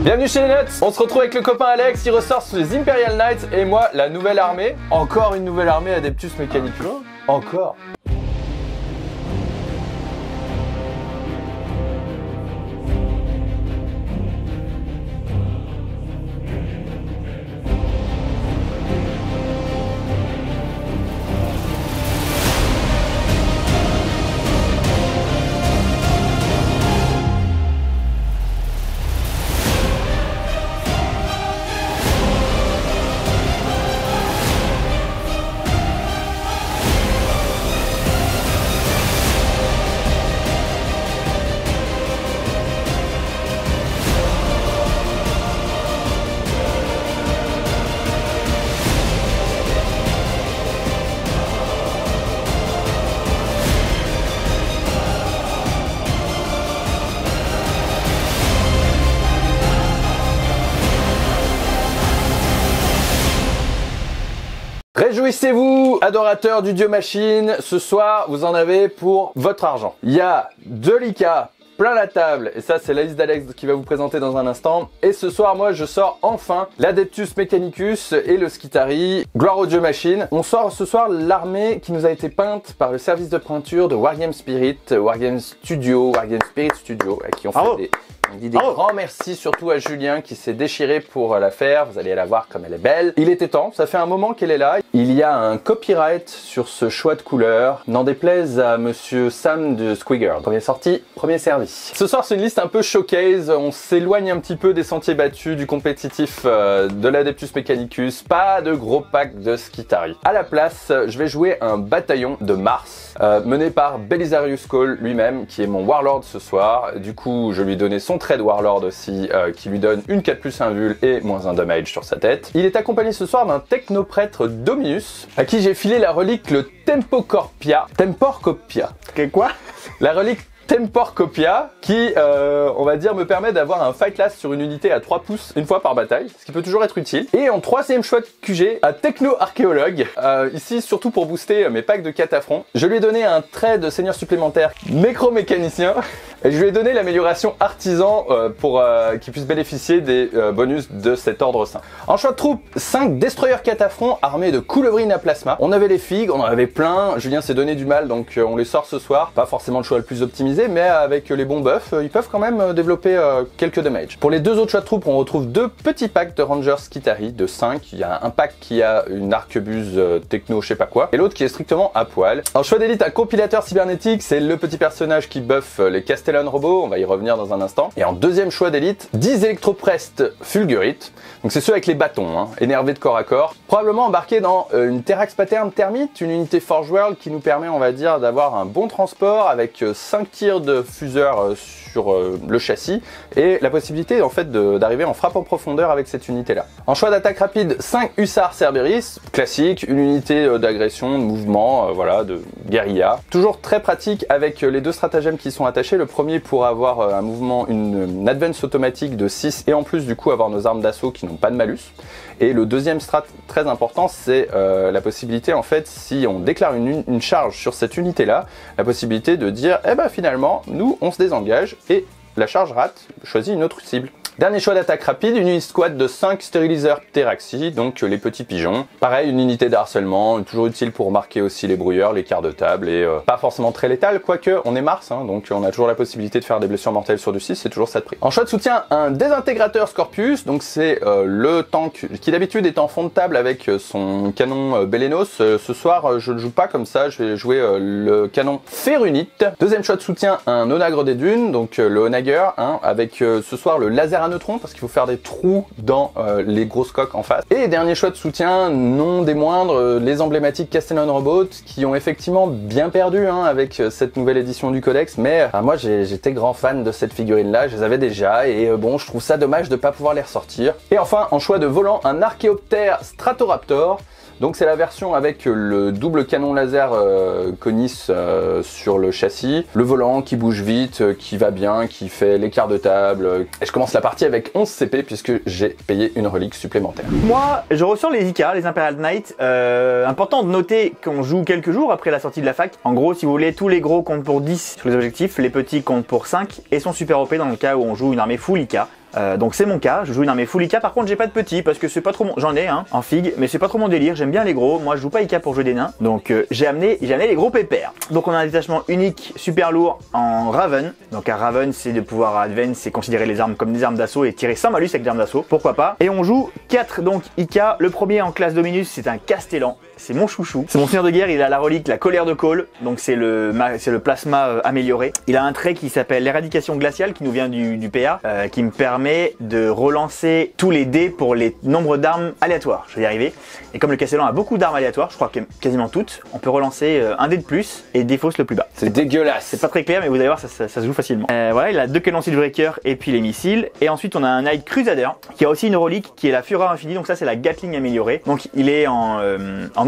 Bienvenue chez les Nuts. On se retrouve avec le copain Alex, il ressort sur les Imperial Knights et moi la nouvelle armée. Encore une nouvelle armée Adeptus Mechanicus. Encore. Réjouissez-vous, adorateurs du dieu machine, ce soir vous en avez pour votre argent. Il y a 2 Lika plein la table, et ça c'est la liste d'Alex qui va vous présenter dans un instant. Et ce soir moi je sors enfin l'Adeptus Mechanicus et le Skitarii, gloire au dieu machine. On sort ce soir l'armée qui nous a été peinte par le service de peinture de Wargame Spirit, Wargame Studio, Wargame Spirit Studio, qui ont fait des grands merci surtout à Julien qui s'est déchiré pour la faire. Vous allez la voir comme elle est belle. Il était temps, ça fait un moment qu'elle est là. Il y a un copyright sur ce choix de couleur. N'en déplaise à monsieur Sam de Squigger. Premier sorti, premier servi. Ce soir c'est une liste un peu showcase. On s'éloigne un petit peu des sentiers battus du compétitif de l'Adeptus Mechanicus. Pas de gros pack de Skitarii. À la place, je vais jouer un bataillon de Mars mené par Belisarius Cawl lui-même qui est mon Warlord ce soir. Du coup je lui ai donné son trait de Warlord aussi qui lui donne une 4+1 vul et -1 damage sur sa tête. Il est accompagné ce soir d'un technoprêtre Dominus à qui j'ai filé la relique le Temporcopia. Temporcopia. Quoi? La relique Temporcopia qui, on va dire, me permet d'avoir un fight last sur une unité à 3 pouces une fois par bataille, ce qui peut toujours être utile. Et en 3e choix de QG, un techno-archéologue, ici surtout pour booster mes packs de cataphrons. Je lui ai donné un trait de seigneur supplémentaire mécro-mécanicien et je lui ai donné l'amélioration artisan pour qu'il puisse bénéficier des bonus de cet ordre saint. En choix de troupes, 5 destroyers cataphrons armés de coulevrines à plasma. On avait les figues, on en avait plein, Julien s'est donné du mal donc on les sort ce soir. Pas forcément le choix le plus optimisé, mais avec les bons buffs, ils peuvent quand même développer quelques damage. Pour les 2 autres choix de troupes, on retrouve 2 petits packs de Rangers Skitarii de 5. Il y a un pack qui a une arquebuse techno je sais pas quoi, et l'autre qui est strictement à poil. En choix d'élite, un compilateur cybernétique, c'est le petit personnage qui buff les Castellan robots, on va y revenir dans un instant. Et en 2e choix d'élite, 10 électroprest Fulgurite, donc c'est ceux avec les bâtons, énervés de corps à corps. Probablement embarqué dans une Terrax Pattern Thermite, une unité Forge World qui nous permet, on va dire, d'avoir un bon transport avec 5 tirs de fuseur sur le châssis et la possibilité en fait d'arriver en frappe en profondeur avec cette unité là. En choix d'attaque rapide, 5 Hussards Cerberus, classique, une unité d'agression, de mouvement, voilà, de guérilla. Toujours très pratique avec les 2 stratagèmes qui sont attachés. Le premier pour avoir un mouvement, une advance automatique de 6 et en plus du coup avoir nos armes d'assaut qui n'ont pas de malus. Et le 2e strat très important, c'est la possibilité en fait, si on déclare une charge sur cette unité là, la possibilité de dire eh ben finalement nous on se désengage et la charge rate, choisit une autre cible. Dernier choix d'attaque rapide, une unité squad de 5 stériliseurs Pteraxi, donc les petits pigeons. Pareil, une unité de harcèlement, toujours utile pour marquer aussi les brouilleurs, les quarts de table, et pas forcément très létal, quoique on est Mars, donc on a toujours la possibilité de faire des blessures mortelles sur du 6, c'est toujours ça de prix. En choix de soutien, un désintégrateur Scorpius, donc c'est le tank qui d'habitude est en fond de table avec son canon Belenos. Ce soir, je ne joue pas comme ça, je vais jouer le canon Ferunite. 2e choix de soutien, un Onagre des Dunes, donc le Onager, avec ce soir le laser à neutrons parce qu'il faut faire des trous dans les grosses coques en face. Et dernier choix de soutien, non des moindres, les emblématiques Castellan Robots qui ont effectivement bien perdu avec cette nouvelle édition du codex, mais moi j'étais grand fan de cette figurine là, je les avais déjà et bon je trouve ça dommage de pas pouvoir les ressortir. Et enfin en choix de volant, un Archéoptère Stratoraptor. Donc c'est la version avec le double canon laser Conis sur le châssis, le volant qui bouge vite, qui va bien, qui fait l'écart de table. Et je commence la partie avec 11 CP puisque j'ai payé une relique supplémentaire. Moi, je ressors les IK, les Imperial Knights. Important de noter qu'on joue quelques jours après la sortie de la fac. En gros, si vous voulez, tous les gros comptent pour 10 sur les objectifs, les petits comptent pour 5 et sont super OP dans le cas où on joue une armée full IK. Donc c'est mon cas, je joue une armée full IK. Par contre j'ai pas de petits parce que c'est pas trop mon... J'en ai en figue, mais c'est pas trop mon délire. J'aime bien les gros, moi je joue pas IK pour jouer des nains. Donc j'ai amené les gros pépères. Donc on a un détachement unique, super lourd en Raven. Donc un Raven c'est de pouvoir advance, c'est considérer les armes comme des armes d'assaut et tirer sans malus avec des armes d'assaut, pourquoi pas. Et on joue 4 donc IK. Le premier en classe Dominus c'est un Castellan. C'est mon chouchou. C'est mon seigneur de guerre, il a la relique, la colère de Cole. Donc c'est le plasma amélioré. Il a un trait qui s'appelle l'éradication glaciale qui nous vient du PA, qui me permet de relancer tous les dés pour les nombres d'armes aléatoires. Je vais y arriver. Et comme le Castellan a beaucoup d'armes aléatoires, je crois que quasiment toutes, on peut relancer un dé de plus et défausse le plus bas. C'est dégueulasse. C'est pas très clair, mais vous allez voir, ça se joue facilement. Voilà, il a 2 canons Breaker et puis les missiles. Et ensuite, on a un Knight Crusader qui a aussi une relique qui est la Fureur Infinie. Donc ça, c'est la Gatling améliorée. Donc il est en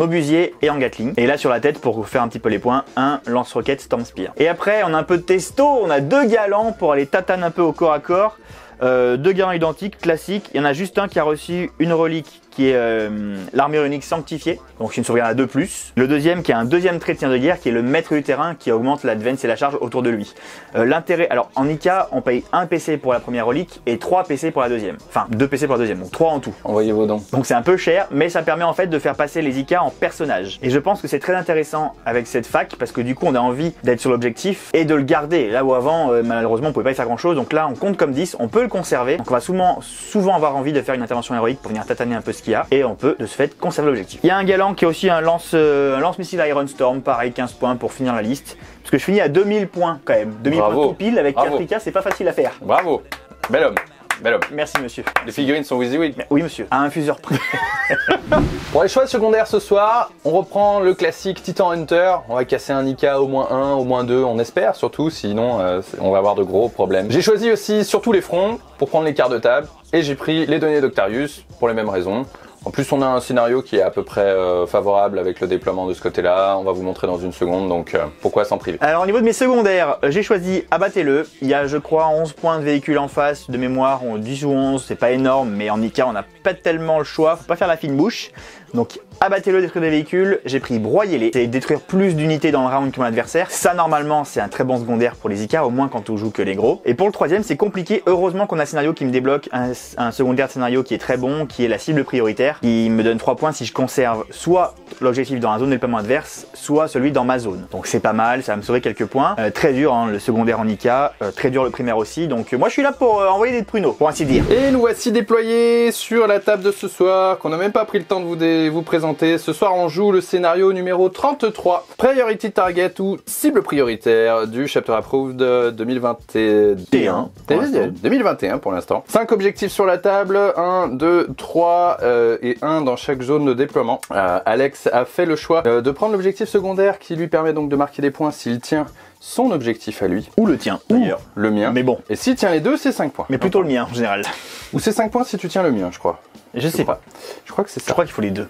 obusier et en Gatling. Et là, sur la tête, pour faire un petit peu les points, un lance-roquette Storm Spear. Et après, on a un peu de testo. On a 2 galants pour aller tatane un peu au corps à corps. 2 galants identiques, classiques. Il y en a juste un qui a reçu une relique qui est l'armure unique sanctifiée, donc une sauvegarde à 2+. Le deuxième qui a un deuxième trait de seigneur de guerre qui est le maître du terrain qui augmente l'advance et la charge autour de lui. L'intérêt, alors en IK on paye 1 PC pour la première relique et 3 PC pour la deuxième. Enfin 2 PC pour la deuxième, donc 3 en tout. Envoyez vos dons. Donc c'est un peu cher, mais ça permet en fait de faire passer les IK en personnages. Et je pense que c'est très intéressant avec cette fac parce que du coup on a envie d'être sur l'objectif et de le garder. Là où avant malheureusement on pouvait pas y faire grand chose, donc là on compte comme 10, on peut le conserver. Donc on va souvent avoir envie de faire une intervention héroïque pour venir tataner un peu ce qu'il y a. Et on peut de ce fait conserver l'objectif. Il y a un galant qui est aussi un lance-missile Iron Storm, pareil 15 points pour finir la liste. Parce que je finis à 2000 points quand même. 2000 points tout pile avec 4 IK, c'est pas facile à faire. Bravo, bel homme. Bel homme. Merci monsieur. Les figurines sont WYSIWYG. Oui monsieur, à infuseur près. Pour les choix secondaires ce soir, on reprend le classique Titan Hunter. On va casser un IK au moins 1, au moins 2, on espère surtout, sinon on va avoir de gros problèmes. J'ai choisi aussi sur tous les fronts pour prendre les quarts de table et j'ai pris les données d'Octarius pour les mêmes raisons. En plus, on a un scénario qui est à peu près favorable avec le déploiement de ce côté-là. On va vous montrer dans une seconde, donc pourquoi s'en priver. Alors au niveau de mes secondaires, j'ai choisi abattez-le. Il y a je crois 11 points de véhicule en face de mémoire, 10 ou 11, c'est pas énorme, mais en IK on n'a pas tellement le choix, faut pas faire la fine bouche. Donc abattez-le, détruire des véhicules, j'ai pris broyez-les, c'est détruire plus d'unités dans le round que mon adversaire. Ça normalement c'est un très bon secondaire pour les IK, au moins quand on joue que les gros. Et pour le troisième c'est compliqué, heureusement qu'on a un scénario qui me débloque un secondaire de scénario qui est très bon, qui est la cible prioritaire, qui me donne 3 points si je conserve soit l'objectif dans la zone de déploiement adverse, soit celui dans ma zone. Donc c'est pas mal, ça va me sauver quelques points. Très dur hein, le secondaire en IK, très dur le primaire aussi, donc moi je suis là pour envoyer des pruneaux, pour ainsi dire. Et nous voici déployés sur la table de ce soir, qu'on n'a même pas pris le temps de vous présenter. Ce soir on joue le scénario numéro 33, Priority Target ou cible prioritaire du Chapter Approved 2021. 2021 pour l'instant. 5 objectifs sur la table, 1, 2, 3 et 1 dans chaque zone de déploiement. Alex a fait le choix de prendre l'objectif secondaire qui lui permet donc de marquer des points s'il tient son objectif à lui. Ou le tien d'ailleurs. Le mien. Mais bon. Et s'il tient les deux, c'est 5 points. Mais plutôt le mien en général. Ou c'est 5 points si tu tiens le mien, je crois. Je sais pas. Je crois que c'est ça. Je crois qu'il faut les deux.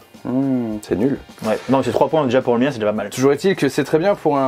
C'est nul. Ouais. Non, c'est 3 points déjà pour le mien, c'est déjà pas mal. Toujours est-il que c'est très bien pour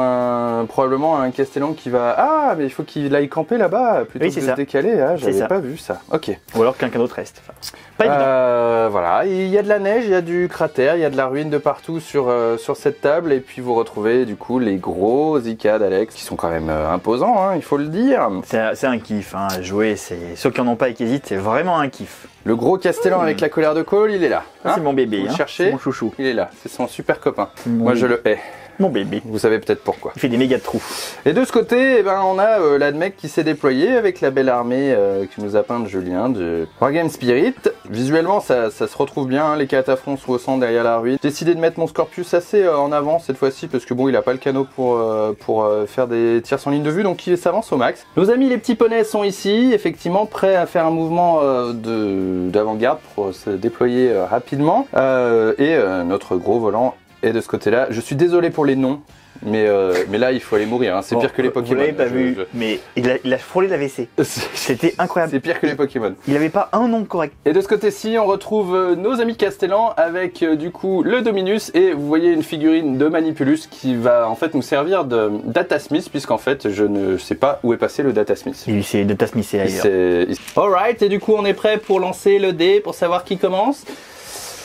probablement un Castellan qui va... Ah, mais il faut qu'il aille camper là-bas plutôt que de se décaler. Ah, j'avais pas vu ça. Ok. Ou alors quelqu'un d'autre reste. Enfin, pas évident. Voilà, il y a de la neige, il y a du cratère, il y a de la ruine de partout sur cette table. Et puis vous retrouvez du coup les gros IK d'Alex qui sont quand même imposants, hein, il faut le dire. C'est un kiff, hein, jouer, ceux qui en ont pas et qui hésitent, c'est vraiment un kiff. Le gros Castellan avec la colère de Cole, il est là. Hein, c'est mon bébé, vous le cherchez, mon chouchou. Il est là, c'est son super copain. Moi je le hais. Mon bébé. Vous savez peut-être pourquoi. Il fait des méga trous. Et de ce côté, eh ben, on a l'Admec qui s'est déployé avec la belle armée que nous a peinte Julien de Wargame Spirit. Visuellement, ça se retrouve bien, hein, les cataphrons sont au centre derrière la ruine. J'ai décidé de mettre mon Scorpius assez en avant cette fois-ci parce que bon, il a pas le canot pour faire des tirs sans ligne de vue, donc il s'avance au max. Nos amis les petits poneys sont ici, effectivement prêts à faire un mouvement d'avant-garde pour se déployer rapidement. Et notre gros volant est de ce côté-là. Je suis désolé pour les noms, mais là il faut aller mourir, hein. C'est pire que les Pokémon. Vous l'avez pas vu, mais il a frôlé la WC. C'était incroyable. C'est pire que les Pokémon. Il avait pas un nom correct. Et de ce côté-ci, on retrouve nos amis Castellan avec du coup le Dominus et vous voyez une figurine de Manipulus qui va en fait nous servir de Data Smith puisqu'en fait je ne sais pas où est passé le Data Smith. Oui, c'est Data Smith, c'est ailleurs. Alright, et du coup on est prêt pour lancer le dé pour savoir qui commence.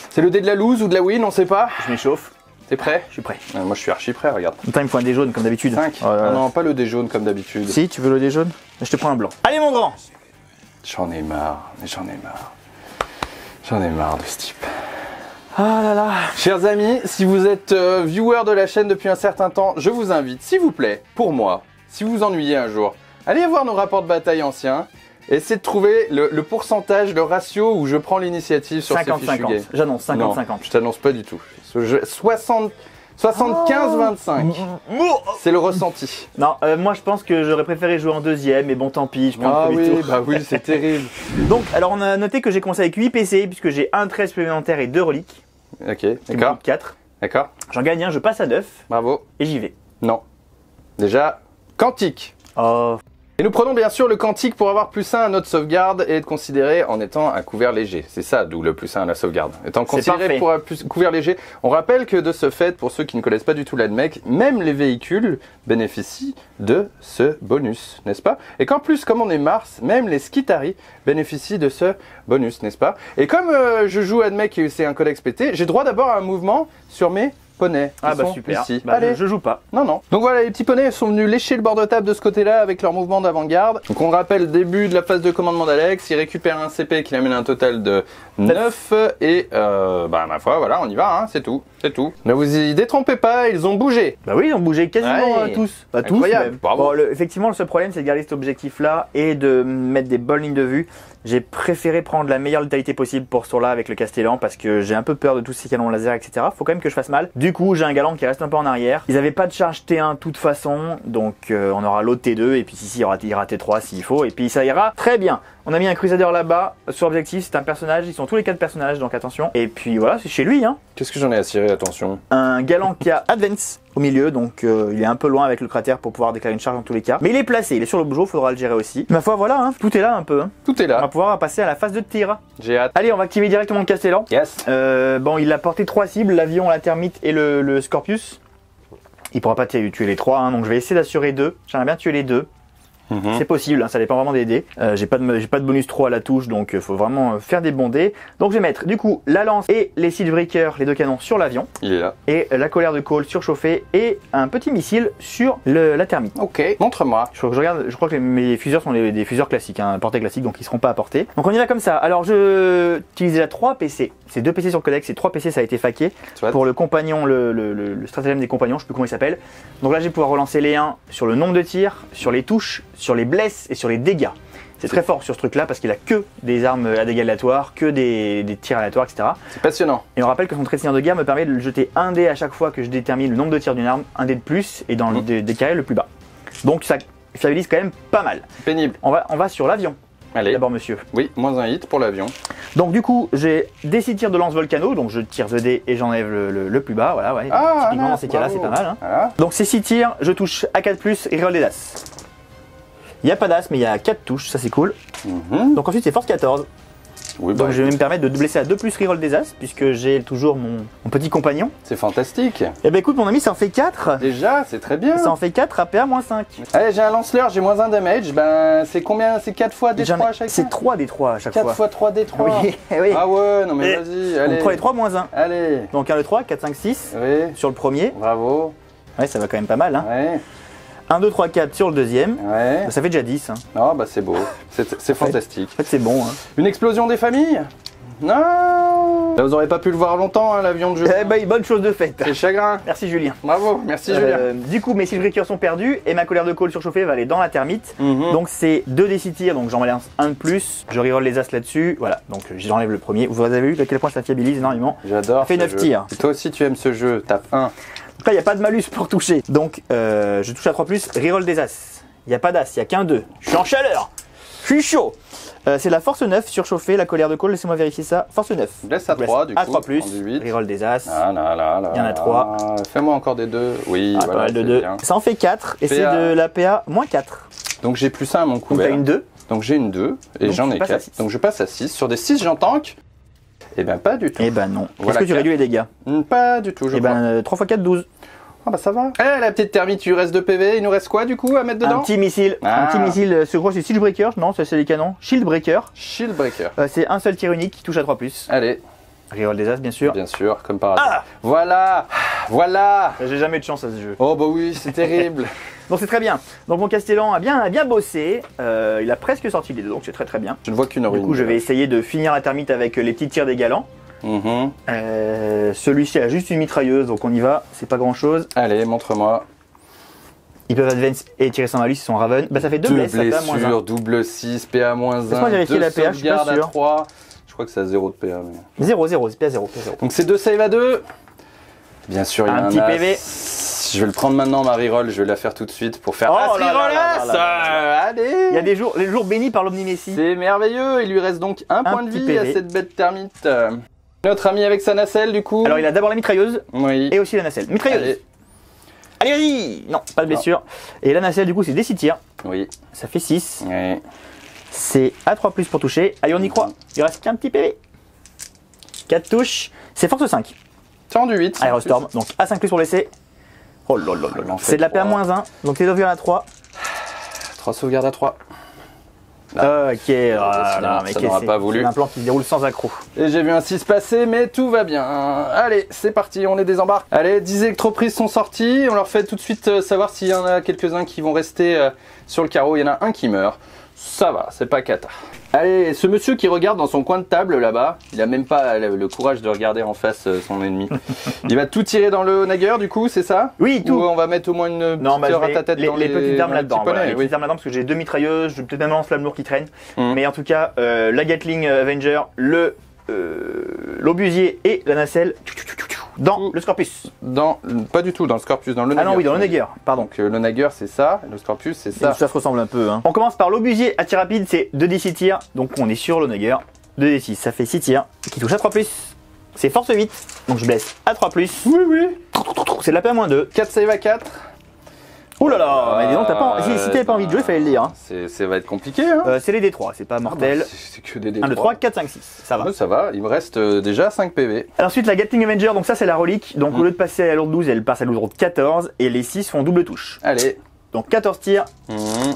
C'est le dé de la lose ou de la win, on sait pas. Je m'échauffe. T'es prêt? Je suis prêt. Moi je suis archi prêt, regarde. Attends, il me faut un dé jaune comme d'habitude. 5. Non, pas le dé jaune comme d'habitude. Si, tu veux le dé jaune? Je te prends un blanc. Allez mon grand! J'en ai marre, j'en ai marre. J'en ai marre de ce type. Ah là là. Chers amis, si vous êtes viewer de la chaîne depuis un certain temps, je vous invite, s'il vous plaît, pour moi, si vous vous ennuyez un jour, allez voir nos rapports de bataille anciens et essayez de trouver le pourcentage, le ratio où je prends l'initiative sur ces fichus games. J'annonce 50-50. Non, je t'annonce pas du tout. 75-25. C'est le ressenti. Non, moi je pense que j'aurais préféré jouer en deuxième, mais bon tant pis, je prends le premier tour. bah oui, c'est terrible. Donc, alors on a noté que j'ai commencé avec 8 PC, puisque j'ai un 13 supplémentaire et 2 reliques. Ok, d'accord. 4. D'accord. J'en gagne un, je passe à 9, Bravo. et j'y vais. Non. Déjà, quantique. Oh. Et nous prenons bien sûr le quantique pour avoir +1 à notre sauvegarde et être considéré en étant un couvert léger. C'est ça, d'où le +1 à la sauvegarde. Étant considéré pour un couvert léger, on rappelle que de ce fait, pour ceux qui ne connaissent pas du tout l'ADMEC, même les véhicules bénéficient de ce bonus, n'est-ce pas? Et qu'en plus, comme on est Mars, même les Skitari bénéficient de ce bonus, n'est-ce pas? Et comme je joue ADMEC et c'est un codex PT, j'ai droit d'abord à un mouvement sur mes poneys. Ah bah super. Ici. Bah, allez, je joue pas. Non, non. Donc voilà, les petits poneys sont venus lécher le bord de table de ce côté-là avec leur mouvement d'avant-garde. Donc on rappelle, début de la phase de commandement d'Alex, il récupère un CP qui l'amène à un total de 9 et bah ma foi, voilà, on y va, hein, c'est tout, c'est tout. Ne vous y détrompez pas, ils ont bougé. Bah oui, ils ont bougé quasiment Ouais. tous. Bah tous Incroyable. même. Bravo. Bon, effectivement, le seul problème, c'est de garder cet objectif-là et de mettre des bonnes lignes de vue. J'ai préféré prendre la meilleure létalité possible pour ce tour-là avec le Castellan parce que j'ai un peu peur de tous ces canons laser, etc. Faut quand même que je fasse mal. Du coup, j'ai un galant qui reste un peu en arrière. Ils avaient pas de charge T1 de toute façon, donc on aura l'autre T2 et puis ici il y aura T3 s'il faut et puis ça ira très bien. On a mis un Crusader là-bas sur objectif, c'est un personnage, ils sont tous les 4 personnages donc attention. Et puis voilà, c'est chez lui hein. Qu'est-ce que j'en ai à cirer, attention? Un galant qui a Advance au milieu, donc il est un peu loin avec le cratère pour pouvoir déclarer une charge dans tous les cas. Mais il est placé, il est sur le bourgeot, faudra le gérer aussi. Ma foi, voilà, hein, tout est là un peu. Hein. Tout est On va là. pouvoir passer à la phase de tir. J'ai hâte. Allez, on va activer directement le Castellan. Yes. Bon, il a porté 3 cibles, l'avion, la termite et le Scorpius. Il pourra pas tuer les 3, hein, donc je vais essayer d'assurer 2. J'aimerais bien tuer les 2. C'est possible, hein, ça dépend vraiment des dés. J'ai pas de bonus 3 à la touche, donc faut vraiment faire des bons dés. Donc je vais mettre du coup la lance et les Siege Breakers, les 2 canons sur l'avion. Il est là. Et la colère de Cole surchauffée et un petit missile sur la termite. Ok, montre-moi. Je regarde, je crois que mes fuseurs sont des fuseurs classiques, hein, portée classique, donc ils seront pas apportés. Donc on y va comme ça. Alors je utilise déjà 3 PC. C'est 2 PC sur le codex et 3 PC ça a été faqué. Soit. Pour le compagnon, le stratagème des compagnons, je sais plus comment il s'appelle. Donc là je vais pouvoir relancer les 1 sur le nombre de tirs, sur les touches, sur les blesses et sur les dégâts. C'est très fort sur ce truc là parce qu'il a que des armes à dégâts aléatoires, que des tirs aléatoires, etc. C'est passionnant. Et on rappelle que son trait de seigneur de guerre me permet de jeter un dé à chaque fois que je détermine le nombre de tirs d'une arme, un dé de plus et dans le dé carré le plus bas. Donc ça fiabilise quand même pas mal. Pénible. On va sur l'avion. Allez. D'abord monsieur. Oui, moins un hit pour l'avion. Donc du coup j'ai des 6 tirs de lance volcano, donc je tire 2 dés et j'enlève le plus bas, voilà, ouais. Ah, Typiquement nice, dans ces cas-là bravo. c'est pas mal. Hein. Voilà. Donc ces 6 tirs, je touche à 4+, et reroll des as. Il n'y a pas d'as mais il y a 4 touches, ça c'est cool. Donc ensuite c'est force 14. Oui, Donc bah, je vais me permettre de blesser à 2+ reroll des as, puisque j'ai toujours mon petit compagnon. c'est fantastique. Et ben écoute mon ami, ça en fait 4. Déjà, c'est très bien. Ça en fait 4 à PA-5. Allez, j'ai un lance-leur, j'ai moins 1 damage. Ben, c'est combien? C'est 4 fois D3 à chaque fois? C'est 3 des 3 à chaque 4 fois. fois 3 D3. Oui, oui. Ah ouais, non mais Et vas-y, allez. Donc 3 et 3 moins 1. Allez. Donc 1 le 3, 4, 5, 6 Oui, sur le premier. bravo. Ouais, ça va quand même pas mal. Hein. Ouais, 1, 2, 3, 4 sur le deuxième. ouais. Ça fait déjà 10. Hein. Oh, bah c'est beau. C'est fantastique. En fait, c'est bon. Hein. Une explosion des familles? Non. Là, vous aurez pas pu le voir longtemps, hein, l'avion de jeu. Eh ben, bonne chose de faite. C'est chagrin. Merci Julien. Bravo, merci Julien. Du coup, mes Siege Breakers sont perdus et ma colère de Cole surchauffée va aller dans la termite. Mhm. Donc c'est 2 des 6 tirs, donc j'en balance un de plus. Je reroll les as là-dessus. Voilà, donc j'enlève le premier. Vous avez vu à quel point ça fiabilise énormément. J'adore. Ça fait ce 9 jeu. tirs. Et toi aussi, tu aimes ce jeu. Tape 1. Donc là, il n'y a pas de malus pour toucher. Donc je touche à 3+, reroll des as. Il n'y a pas d'as, il n'y a qu'un 2. Je suis en chaleur. Je suis chaud. C'est la force 9 surchauffée, la colère de Cole, laissez-moi vérifier ça. Force 9. Laisse à 3 du coup. À 3+, rendu 8. reroll des as. Ah là là là. Il y en a 3. Fais-moi encore des 2. Oui, Ah, voilà, pas mal de c'est 2. bien. Ça en fait 4 et c'est PA. de la PA moins 4. Donc j'ai plus 1 à mon Donc couvert. t'as une 2. Donc j'ai une 2 et Donc j'en tu ai passes à 4. 6. Donc je passe à 6. Sur des 6, j'en tank. Eh ben pas du tout. Eh ben non. Voilà, Est-ce que tu 4. réduis les dégâts? Pas du tout, je Eh crois. ben 3 x 4, 12. Ah bah ça va. Eh la petite termite, il reste 2 PV. Il nous reste quoi du coup à mettre dedans? Un petit missile. Ah. Un petit missile. Ce gros c'est Siege Breaker. Non, ça c'est les canons. Shield Breaker. Shield Breaker. C'est un seul tir unique qui touche à 3+. Allez, Reroll des as bien sûr. bien sûr, comme par hasard. Voilà. Voilà. J'ai jamais eu de chance à ce jeu. Oh bah oui, c'est terrible. Donc c'est très bien. Donc mon Castellan a bien bossé. Il a presque sorti les deux, donc c'est très bien. Je ne vois qu'une ruine. Du coup, je vais essayer de finir la termite avec les petits tirs des galants. Celui-ci a juste une mitrailleuse, donc on y va. C'est pas grand-chose. Allez, montre-moi. Ils peuvent advance et tirer sans malus, ils sont Raven. Bah ça fait 2 blesses, blessures, double 6, PA-1. Laisse-moi vérifier la PA, je suis pas sûr. À 3. Je crois que c'est à 0 de PA. Mais... 0, c'est PA 0. Donc c'est 2 saves à 2. Bien sûr, il y a un petit PV. Je vais le prendre maintenant, ma reroll. Je vais la faire tout de suite pour faire Allez. Il y a les jours bénis par l'Omni-Messi. C'est merveilleux. Il lui reste donc un point de vie PV. à cette bête termite. Notre ami avec sa nacelle, du coup. Alors il a d'abord la mitrailleuse. Oui. Et aussi la nacelle. Mitrailleuse. Allez, vas-y. Non, pas de blessure. Et la nacelle, du coup, c'est des 6 tirs. Oui. Ça fait 6. Oui. C'est A3+ pour toucher. Allez, on y croit. Il reste qu'un petit PV. 4 touches. C'est force 5. C'est rendu 8. Aérostorm. Donc A5+ pour blesser. Oh là là là. C'est de la PA-1. Donc les sauvegardes à 3. 3 sauvegardes à 3. Ok, voilà, mais ça n'aura pas voulu. C'est un plan qui se déroule sans accroc. Et j'ai vu un 6 passer, mais tout va bien. Allez, c'est parti, on les désembarque. Allez, 10 électroprises sont sortis. On leur fait tout de suite savoir s'il y en a quelques-uns qui vont rester sur le carreau. Il y en a un qui meurt. Ça va, c'est pas cata. Allez, ce monsieur qui regarde dans son coin de table là-bas, il a même pas le courage de regarder en face son ennemi. Il va tout tirer dans le Nager, du coup, c'est ça? Oui, tout. Ou on va mettre au moins une petite heure à ta tête dans les petites armes là-dedans. Voilà, les petites armes là-dedans, parce que j'ai 2 mitrailleuses, je vais peut-être même un flamme lourd qui traîne. Mais en tout cas, la Gatling Avenger, l'obusier et la nacelle dans le Scorpius. Pas du tout dans le Scorpius, dans le Nager. Ah non, oui, dans le Nager, pardon. Donc le Nager c'est ça, le Scorpius c'est ça. Ça se ressemble un peu. Hein. On commence par l'obusier à tir rapide, c'est 2d6 tirs, donc on est sur le Nager. 2d6, ça fait 6 tirs, qui touche à 3+. C'est force 8, donc je blesse à 3+. Oui. C'est de la PA-2. 4 save à 4. Ouh là là, mais dis donc, si t'avais pas envie de jouer, il fallait le dire. Hein. Ça va être compliqué. Hein. C'est les D3, c'est pas mortel. C'est que des D3. 1, 2, 3, 4, 5, 6. Ça va. Ouais, ça va, il me reste déjà 5 PV. Ensuite, la Gatling Avenger, donc ça c'est la relique. Donc au lieu de passer à la lourde 12, elle passe à la lourde 14. Et les 6 font double touche. Allez. Donc 14 tirs,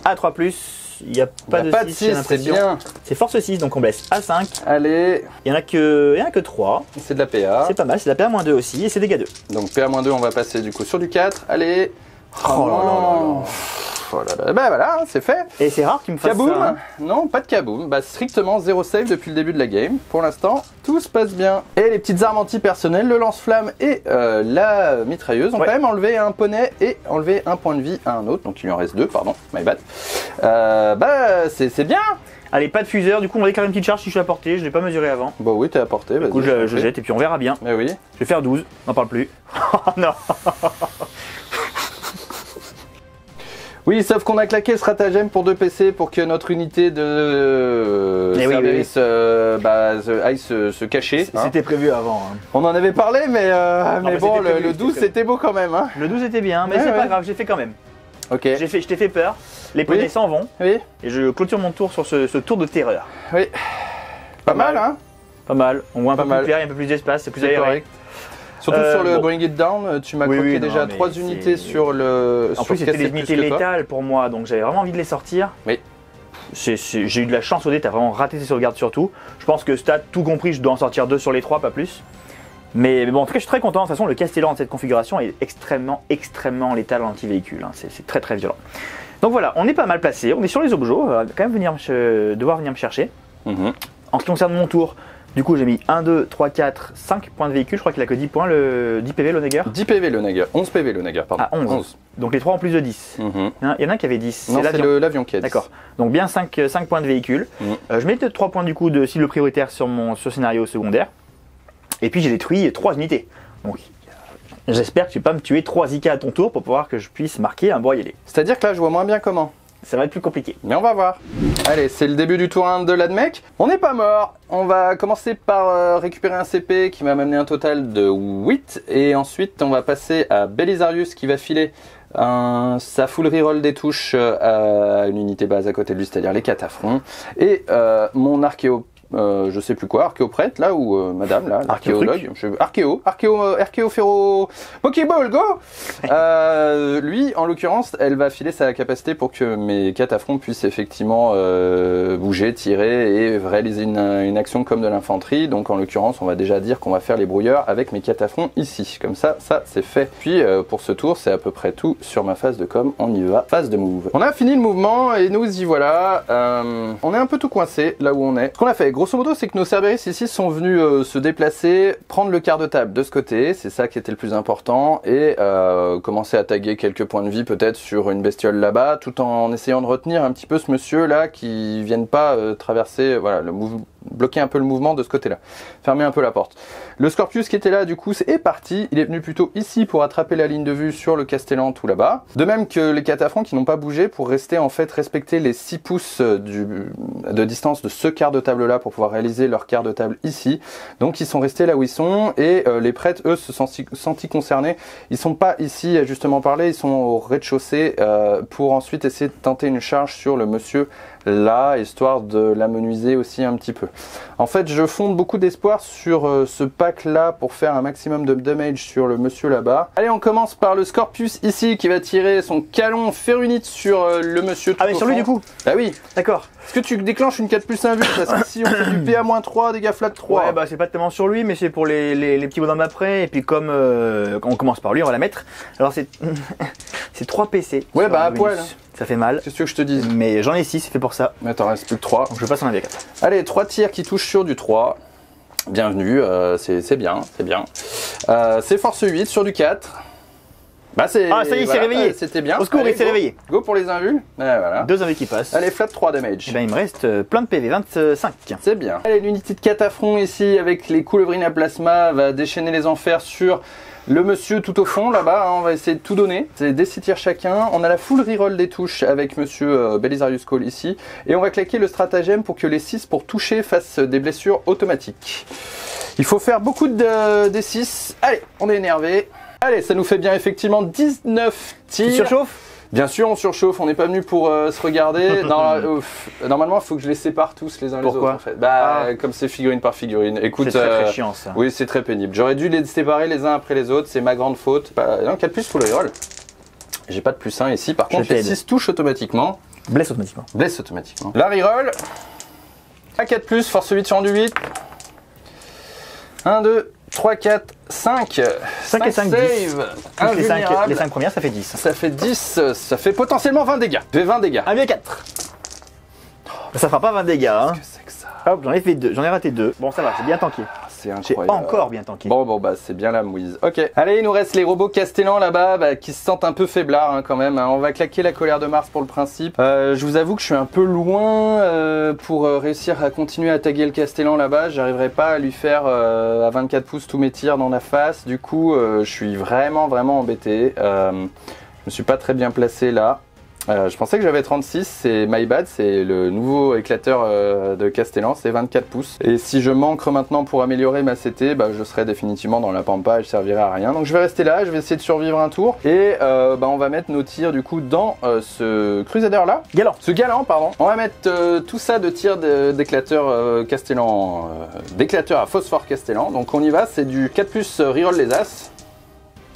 à 3+. Il n'y a pas de 6, c'est bien. C'est force 6, donc on blesse à 5. Allez. Il n'y en a que 3. C'est de la PA. C'est pas mal, c'est de la PA-2 aussi, et c'est dégâts 2. Donc PA-2, on va passer du coup sur du 4. Allez. Oh là là. Ben voilà, c'est fait. Et c'est rare qu'il me fasse kaboom ça. Hein. Non, pas de kaboom. Bah, strictement 0 save depuis le début de la game. Pour l'instant, tout se passe bien. Et les petites armes anti-personnelles, le lance-flamme et la mitrailleuse ont quand même enlevé un poney et enlevé un point de vie à un autre. Donc il lui en reste 2, pardon, my bad. Bah, c'est bien. Allez, pas de fuseur, du coup on va déclarer une petite charge si je suis à portée, je l'ai pas mesuré avant. Bah oui, t'es à portée. Du coup je jette et puis on verra bien. Mais oui. Je vais faire 12, n'en parle plus. Oh non. Oui, sauf qu'on a claqué le stratagème pour 2 PC pour que notre unité de service aille se cacher. C'était prévu avant. Hein. On en avait parlé, mais bon, le 12 c'était beau quand même. Hein. Le 12 était bien, mais c'est pas grave, j'ai fait quand même. Ok. Je t'ai fait peur, les poneys s'en vont. Oui. Et je clôture mon tour sur ce tour de terreur. Oui. Pas mal, hein. Pas mal. On voit un peu plus clair, il y a un peu plus d'espace, c'est plus aéré. Surtout sur le Bring It Down, tu m'as croqué déjà 3 unités sur le. En plus, c'était des unités létales pour moi, donc j'avais vraiment envie de les sortir. Oui. J'ai eu de la chance au dé, t'as vraiment raté tes sauvegardes surtout. Je pense que stat tout compris, je dois en sortir 2 sur les 3, pas plus. Mais bon, en tout cas, je suis très content. De toute façon, le Castellan de cette configuration est extrêmement létal en anti-véhicule. Hein. C'est très violent. Donc voilà, on est pas mal placé. On est sur les objets. On va quand même devoir venir me chercher. En ce qui concerne mon tour, du coup, j'ai mis 1, 2, 3, 4, 5 points de véhicule. Je crois qu'il a que 10 points, 10 PV le Nager. 10 PV le Nager. 11 PV le Nager, pardon. Ah, 11. Donc les 3 en plus de 10. Il y en a un qui avait 10. Non, c'est l'avion qui a 10. D'accord. Donc bien 5 points de véhicule. Je mets 3 points du coup de cible prioritaire sur mon scénario secondaire. Et puis j'ai détruit 3 unités. Donc j'espère que tu vas pas me tuer 3 IK à ton tour pour pouvoir que je puisse marquer un broyelé. C'est-à-dire que là, je vois moins bien comment. Ça va être plus compliqué. Mais on va voir. Allez, c'est le début du tour 1 de l'Admec. On n'est pas mort. On va commencer par récupérer un CP qui va m'amener un total de 8. Et ensuite, on va passer à Belisarius qui va filer sa full reroll des touches à une unité base à côté de lui, c'est-à-dire les cataphrons. Et mon je sais plus quoi, archéoprêtre là ou madame là, archéologue, archéo ferro, Pokéball go. Lui en l'occurrence, elle va filer sa capacité pour que mes cataphrons puissent effectivement bouger, tirer et réaliser une action comme de l'infanterie. Donc en l'occurrence, on va déjà dire qu'on va faire les brouilleurs avec mes cataphrons ici. Comme ça c'est fait. Puis pour ce tour, c'est à peu près tout sur ma phase de com. On y va, phase de move. On a fini le mouvement et nous y voilà. On est un peu tout coincé là où on est. Ce qu'on a fait, grosso modo, c'est que nos Cerberus ici sont venus se déplacer, prendre le quart de table de ce côté. C'est ça qui était le plus important et commencer à taguer quelques points de vie peut-être sur une bestiole là-bas, tout en essayant de retenir un petit peu ce monsieur là qui vienne pas traverser, voilà, bloquer un peu le mouvement de ce côté-là, fermer un peu la porte. Le Scorpius qui était là du coup est parti, il est venu plutôt ici pour attraper la ligne de vue sur le Castellan tout là-bas. De même que les cataphrons qui n'ont pas bougé pour rester en fait respecter les 6 pouces de distance de ce quart de table là pour pouvoir réaliser leur quart de table ici. Donc ils sont restés là où ils sont et les prêtres eux se sont sentis concernés. Ils sont pas ici à justement parler, ils sont au rez-de-chaussée pour ensuite essayer de tenter une charge sur le monsieur là, histoire de l'amenuiser aussi un petit peu. En fait, je fonde beaucoup d'espoir sur ce pack là pour faire un maximum de damage sur le monsieur là-bas. Allez, on commence par le Scorpius ici qui va tirer son canon ferrunite sur le monsieur tout Ah mais sur lui du coup. Ah oui. D'accord. Est-ce que tu déclenches une 4+1 vue? Parce que si on fait du PA-3, dégâts flat 3. Ouais bah c'est pas tellement sur lui mais c'est pour les petits bonhommes après. Et puis comme on commence par lui, on va la mettre. Alors c'est c'est 3 PC. Ouais bah à poil. Ça fait mal. Qu'est-ce que je te dis? Mais j'en ai 6, c'est fait pour ça. Mais t'en restes plus que 3. Donc je passe en AV4. Allez, 3 tirs qui touchent sur du 3. Bienvenue, c'est bien, c'est bien. C'est force 8 sur du 4. Bah c'est. Ah ça y est, il s'est réveillé. C'était bien. Au secours, il s'est réveillé. Go pour les invus. Voilà. 2 AV qui passent. Allez, flat 3 damage. Et ben il me reste plein de PV, 25. C'est bien. Allez, l'unité de cataphront ici avec les coulevrines à plasma va déchaîner les enfers sur le monsieur tout au fond là-bas. On va essayer de tout donner. C'est des 6 tirs chacun. On a la full reroll des touches avec monsieur Belisarius Cole ici. Et on va claquer le stratagème pour que les 6 pour toucher fassent des blessures automatiques. Il faut faire beaucoup de D6. Allez, on est énervé. Allez, ça nous fait bien effectivement 19 tirs. Tu surchauffes? Bien sûr, on surchauffe, on n'est pas venu pour se regarder. Normalement, il faut que je les sépare tous les uns les autres. En fait. Bah, comme c'est figurine par figurine. Écoute, c'est très chiant ça. Oui, c'est très pénible. J'aurais dû les séparer les uns après les autres, c'est ma grande faute. Non, 4 plus full reroll. J'ai pas de +1 ici, par contre, les 6 touches automatiquement. Blesse automatiquement. Blesse automatiquement. La reroll. À 4 force 8 sur du 8. 1, 2, 3, 4, 5. 5 et 5, save. 10. Les 5 premières, ça fait 10. Ça fait 10, ça fait potentiellement 20 dégâts. Fait 20 dégâts. 1v4. Ça fera pas 20 dégâts. Hein. Qu'est-ce que c'est que ça? Hop, j'en ai fait 2. J'en ai raté 2. Bon, ça va, c'est bien tanké. C'est J'ai incroyable. encore bien tanké. Bon, bah c'est bien la mouise. Ok. Allez, il nous reste les robots castellans là-bas qui se sentent un peu faiblards quand même. On va claquer la colère de Mars pour le principe. Je vous avoue que je suis un peu loin pour réussir à continuer à taguer le castellan là-bas. J'arriverai pas à lui faire à 24 pouces tous mes tirs dans la face. Du coup, je suis vraiment embêté. Je me suis pas très bien placé là. Je pensais que j'avais 36, c'est my bad, c'est le nouveau éclateur de Castellan, c'est 24 pouces. Et si je manque maintenant pour améliorer ma CT, bah, je serai définitivement dans la pampa et je servirai à rien. Donc je vais rester là, je vais essayer de survivre un tour. Et bah, on va mettre nos tirs du coup dans ce Crusader là. Galant. Ce galant, pardon. On va mettre tout ça de tirs d'éclateur Castellan, d'éclateur à phosphore Castellan. Donc on y va, c'est du 4+, reroll les as.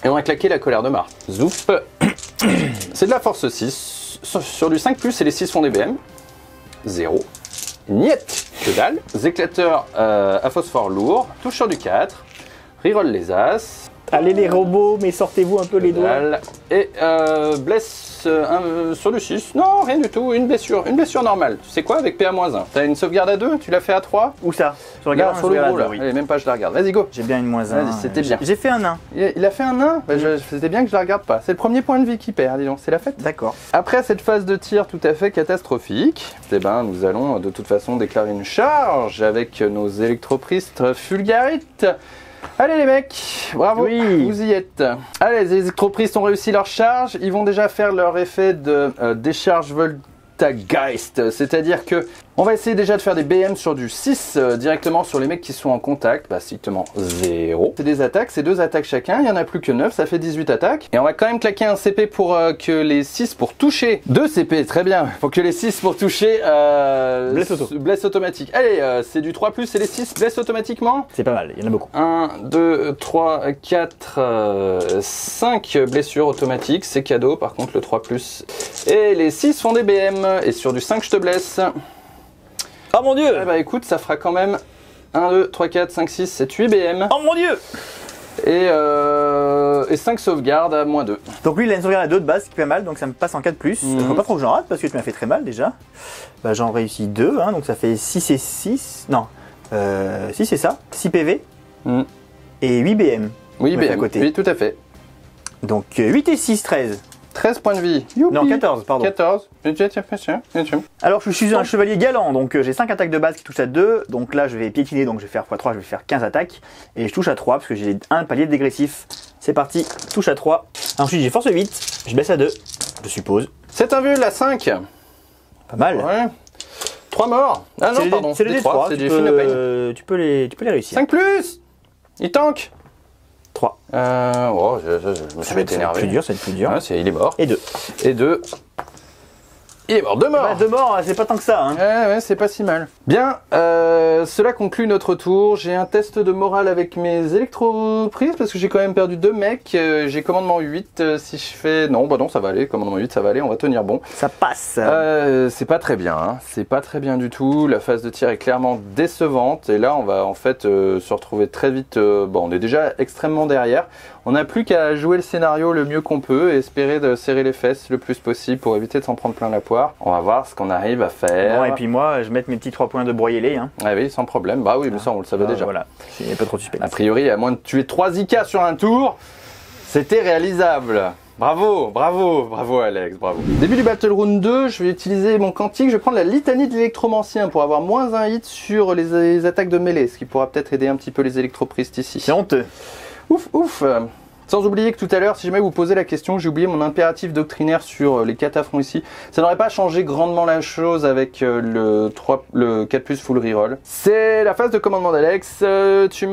Et on va claquer la colère de Mars. Zouf. C'est de la force 6. Sur du 5+, et les 6 font des BM. 0. Niet. Que dalle. Éclateurs à phosphore lourd. Touche sur du 4. Reroll les as. Allez les robots, mais sortez-vous un peu les doigts. Et blesse sur du 6. Non, rien du tout. Une blessure normale. Tu sais quoi, avec PA-1. T'as une sauvegarde à 2, tu l'as fait à 3. Où ça? Sur le Là, sur le gros là. Oui. Allez, même pas, je la regarde. Vas-y, go. J'ai bien une -1. Vas-y, c'était bien. J'ai fait un 1. Il a fait un nain. C'était bien que je la regarde pas. C'est le premier point de vie qui perd, dis donc. C'est la fête. D'accord. Après cette phase de tir tout à fait catastrophique, eh ben, nous allons de toute façon déclarer une charge avec nos électropristres fulgarites. Allez les mecs, bravo, oui. Vous y êtes. Allez, les électropristes ont réussi leur charge. Ils vont déjà faire leur effet de décharge Poltergeist. C'est-à-dire que on va essayer déjà de faire des BM sur du 6 directement sur les mecs qui sont en contact. Bah strictement 0. C'est des attaques, c'est 2 attaques chacun. Il n'y en a plus que 9, ça fait 18 attaques. Et on va quand même claquer un CP pour que les 6 pour toucher. 2 CP, très bien. Faut que les 6 pour toucher blesse automatique. Allez, c'est du 3+, c'est les 6 blesse automatiquement. C'est pas mal, il y en a beaucoup. 1, 2, 3, 4, 5 blessures automatiques. C'est cadeau, par contre le 3+. Et les 6 font des BM. Et sur du 5, je te blesse. Oh mon dieu! Eh bah écoute, ça fera quand même 1, 2, 3, 4, 5, 6, 7, 8 BM. Oh mon dieu! Et 5 sauvegardes à -2. Donc lui il a une sauvegarde à 2 de base qui fait mal, donc ça me passe en 4+. Faut pas trop que j'en rate parce que tu m'as fait très mal déjà. Bah j'en réussis 2, hein, donc ça fait 6 et 6. Non, 6 c'est ça, 6 PV et 8 BM. Oui, BM, à côté. Oui, tout à fait. Donc 8 et 6, 13. 13 points de vie. Youpi. Non, 14, pardon. 14. Alors je suis un chevalier galant, donc j'ai 5 attaques de base qui touchent à 2. Donc là je vais piétiner, donc je vais faire x3, je vais faire 15 attaques. Et je touche à 3 parce que j'ai un palier de dégressif. C'est parti, touche à 3. Ensuite j'ai force 8, je baisse à 2, je suppose. C'est un vul à 5. Pas mal. Ouais. 3 morts. Ah non, pardon. C'est le D3, c'est du Finopane. tu peux les réussir. 5+. Il tank. 3. Oh, je me suis énervé. Ça va être plus dur, ça va être plus dur. Ouais, il est mort. Et 2. Et 2. Il est mort, 2 morts. Bah, 2 morts, c'est pas tant que ça. Hein. Ouais, c'est pas si mal. Bien, cela conclut notre tour. J'ai un test de morale avec mes électroprises parce que j'ai quand même perdu 2 mecs. J'ai commandement 8. Si je fais... Non, bah non, ça va aller. Commandement 8, ça va aller. On va tenir bon. Ça passe. C'est pas très bien. Hein. C'est pas très bien du tout. La phase de tir est clairement décevante. Et là, on va en fait se retrouver très vite. Bon, on est déjà extrêmement derrière. On n'a plus qu'à jouer le scénario le mieux qu'on peut et espérer de serrer les fesses le plus possible pour éviter de s'en prendre plein la poire. On va voir ce qu'on arrive à faire. Bon, et puis moi, je vais mettre mes petits 3 points de broyer-les. Hein. Ah oui, sans problème. Bah oui, mais ça, on le savait déjà. Voilà, il n'y a pas trop de suspense. A priori, à moins de tuer 3 IK sur un tour, c'était réalisable. Bravo, bravo, bravo Alex, bravo. Début du Battle Round 2, je vais utiliser mon quantique, je vais prendre la litanie de l'électromancien pour avoir moins un hit sur les attaques de mêlée, ce qui pourra peut-être aider un petit peu les électropristes ici. C'est honteux. Ouf, ouf. Sans oublier que tout à l'heure, si jamais vous posez la question, j'ai oublié mon impératif doctrinaire sur les 4 affronts ici. Ça n'aurait pas changé grandement la chose avec le 4+ full reroll. C'est la phase de commandement d'Alex. Tu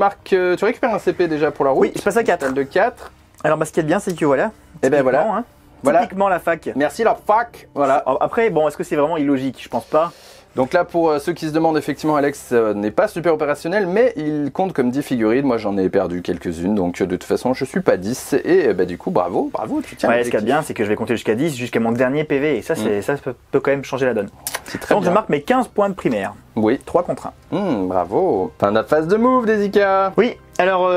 récupères un CP déjà pour la route. Oui, je passe à 4. De 4. Alors bah, ce qui est bien, c'est que voilà. Et ben voilà. Hein, voilà. Typiquement la fac. Merci la fac. Voilà. Après, bon, est-ce que c'est vraiment illogique? Je pense pas. Donc là, pour ceux qui se demandent, effectivement, Alex n'est pas super opérationnel, mais il compte comme 10 figurines. Moi, j'en ai perdu quelques-unes, donc de toute façon, je suis pas 10. Et bah, du coup, bravo, tu tiens. Ouais, ce qui est bien, c'est que je vais compter jusqu'à 10, jusqu'à mon dernier PV. Et ça, ça peut quand même changer la donne. C'est très Donc, bien. je marque mes 15 points de primaire. Oui. 3 contre 1. Bravo. Fin de la phase de move, Desika. Oui, alors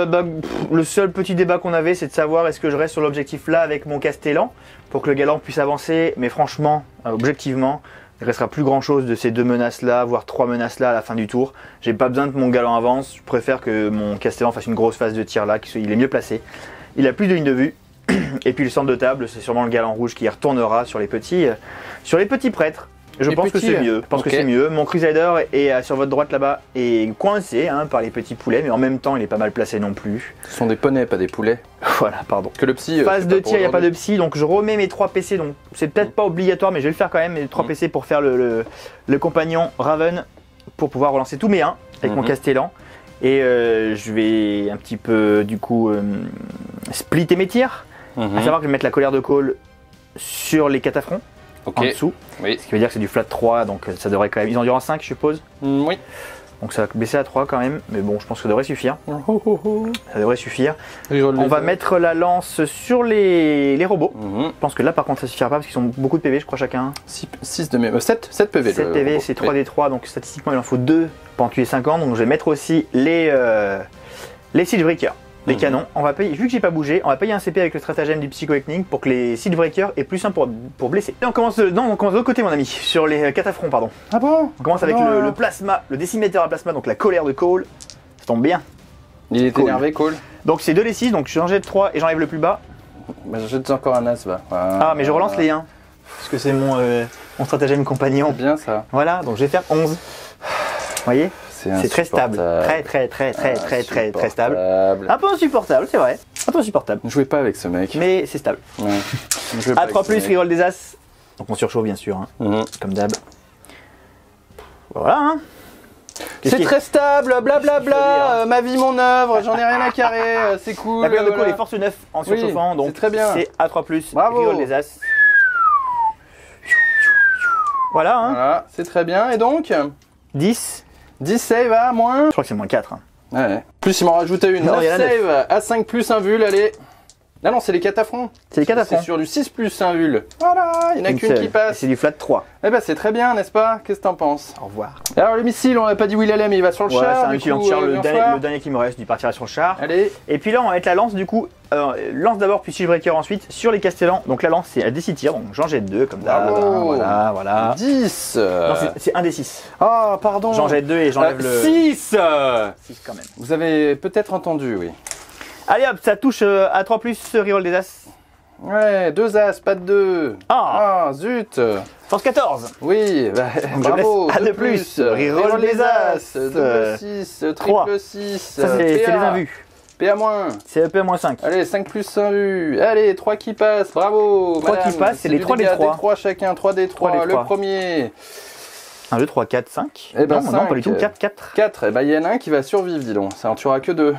le seul petit débat qu'on avait, c'est de savoir est-ce que je reste sur l'objectif là avec mon Castellan pour que le galant puisse avancer. Mais franchement, objectivement, il ne restera plus grand chose de ces 2 menaces là, voire 3 menaces là à la fin du tour. J'ai pas besoin que mon galant avance, je préfère que mon Castellan fasse une grosse phase de tir là, il est mieux placé. Il a plus de ligne de vue. Et puis le centre de table, c'est sûrement le galant rouge qui retournera sur les petits prêtres. Je pense que c'est mieux. Je pense que c'est mieux. Mon Crusader est sur votre droite là-bas est coincé par les petits poulets, mais en même temps il est pas mal placé non plus. Ce sont des poneys, pas des poulets. Voilà, pardon. Que le psy. Phase de tir, il n'y a pas de psy, donc je remets mes 3 PC. Donc c'est peut-être pas obligatoire, mais je vais le faire quand même. Mes 3 PC pour faire le compagnon Raven pour pouvoir relancer tous mes 1 avec mon Castellan. Et je vais un petit peu du coup splitter mes tirs. À savoir que je vais mettre la colère de Cole sur les cataphrons. En dessous, oui. Ce qui veut dire que c'est du flat 3, donc ça devrait quand même... Ils en durent 5 je suppose. Oui. Donc ça va baisser à 3 quand même, mais bon je pense que ça devrait suffire. Ça devrait suffire. On va mettre la lance sur les robots. Je pense que là par contre ça suffira pas parce qu'ils ont beaucoup de PV je crois chacun. 6 de mes... 7 PV. 7 PV c'est 3D3 donc statistiquement il en faut 2 pour en tuer 50. Donc je vais mettre aussi les Siege Breakers. Les canons, on va payer, vu que j'ai pas bougé, on va payer un CP avec le stratagème du Psycho Awakening pour que les Siege Breakers aient plus 1 pour blesser. Et on commence de l'autre côté mon ami, sur les cataphrons pardon. Ah bon? On commence avec le plasma, le déciméteur à plasma, donc la colère de Cole. Ça tombe bien. Il est énervé Cole. Donc c'est 2 les 6, donc j'en jette 3 et j'enlève le plus bas. Bah j'en jette encore un as va. Ah mais je relance les 1. Parce que c'est mon stratagème compagnon. C'est bien ça. Voilà, donc je vais faire 11. Vous voyez? C'est très stable, très stable. Un peu insupportable, c'est vrai. Un peu insupportable. Ne jouez pas avec ce mec. Mais c'est stable. Ouais. A3+, reroll des as. Donc on surchauffe bien sûr, hein, Mhm. comme d'hab. Voilà, hein. C'est très stable, blablabla, Qu'est-ce qu'il faut dire, ma vie, mon œuvre, j'en ai rien à carrer, c'est cool. La paire de coups, voilà. elle est force 9 en Oui, surchauffant, donc c'est très bien. c'est A3+, Bravo. reroll des As. Voilà, hein. Voilà, c'est très bien. Et donc 10, 10 save à moins. je crois que c'est moins 4. Hein. Ouais. Plus, il m'en rajoutait une. Non, 9 il y en a save à 5 plus un vul, allez. Ah non, c'est les 4 affronts. C'est les 4 à C'est fond. sur du 6 plus un vul. Voilà, il n'y en a Une qu'une seule. qui Et passe. c'est du flat 3. Eh ben, c'est très bien, n'est-ce pas? Qu'est-ce que t'en penses? Au revoir. Alors, le missile, on n'a pas dit où il allait, mais il va sur le Ouais, char. c'est un du petit coup, lance-char, le viens dernier, voir. le dernier qui me reste, il partira sur le char. Allez. Et puis là, on va mettre la lance du coup. Lance d'abord, puis Shield-Breaker ensuite sur les castellans. Donc la lance, c'est à D6 tirs, donc j'en jette 2 comme ça. Bravo. Voilà, voilà. 10. Non, c'est un des 6. Ah, pardon. J'en jette 2 et j'enlève le 6. 6 quand même. Vous avez peut-être entendu, oui. Allez hop, ça touche à 3+, reroll des As. Ouais, 2 As, pas de 2. Ah, Zut. force 14. Oui, bah, Donc je bravo. laisse à 2 de plus. plus. Reroll des As. Double 6, Trois. triple 6. Ça, c'est les invus. PA moins. C'est EP-5. Allez, 5 plus 1 vu. Allez, 3 qui passent, bravo. 3 qui madame. passent, c'est les du 3 des dégât, 3. 3 chacun, 3 des 3. 3 des Le 3. premier. 1, 2, 3, 4, 5. Eh ben, non, 5. pas du tout. 4, 4. 4, et bah il y en a un qui va survivre, dis donc. Ça en tuera que 2.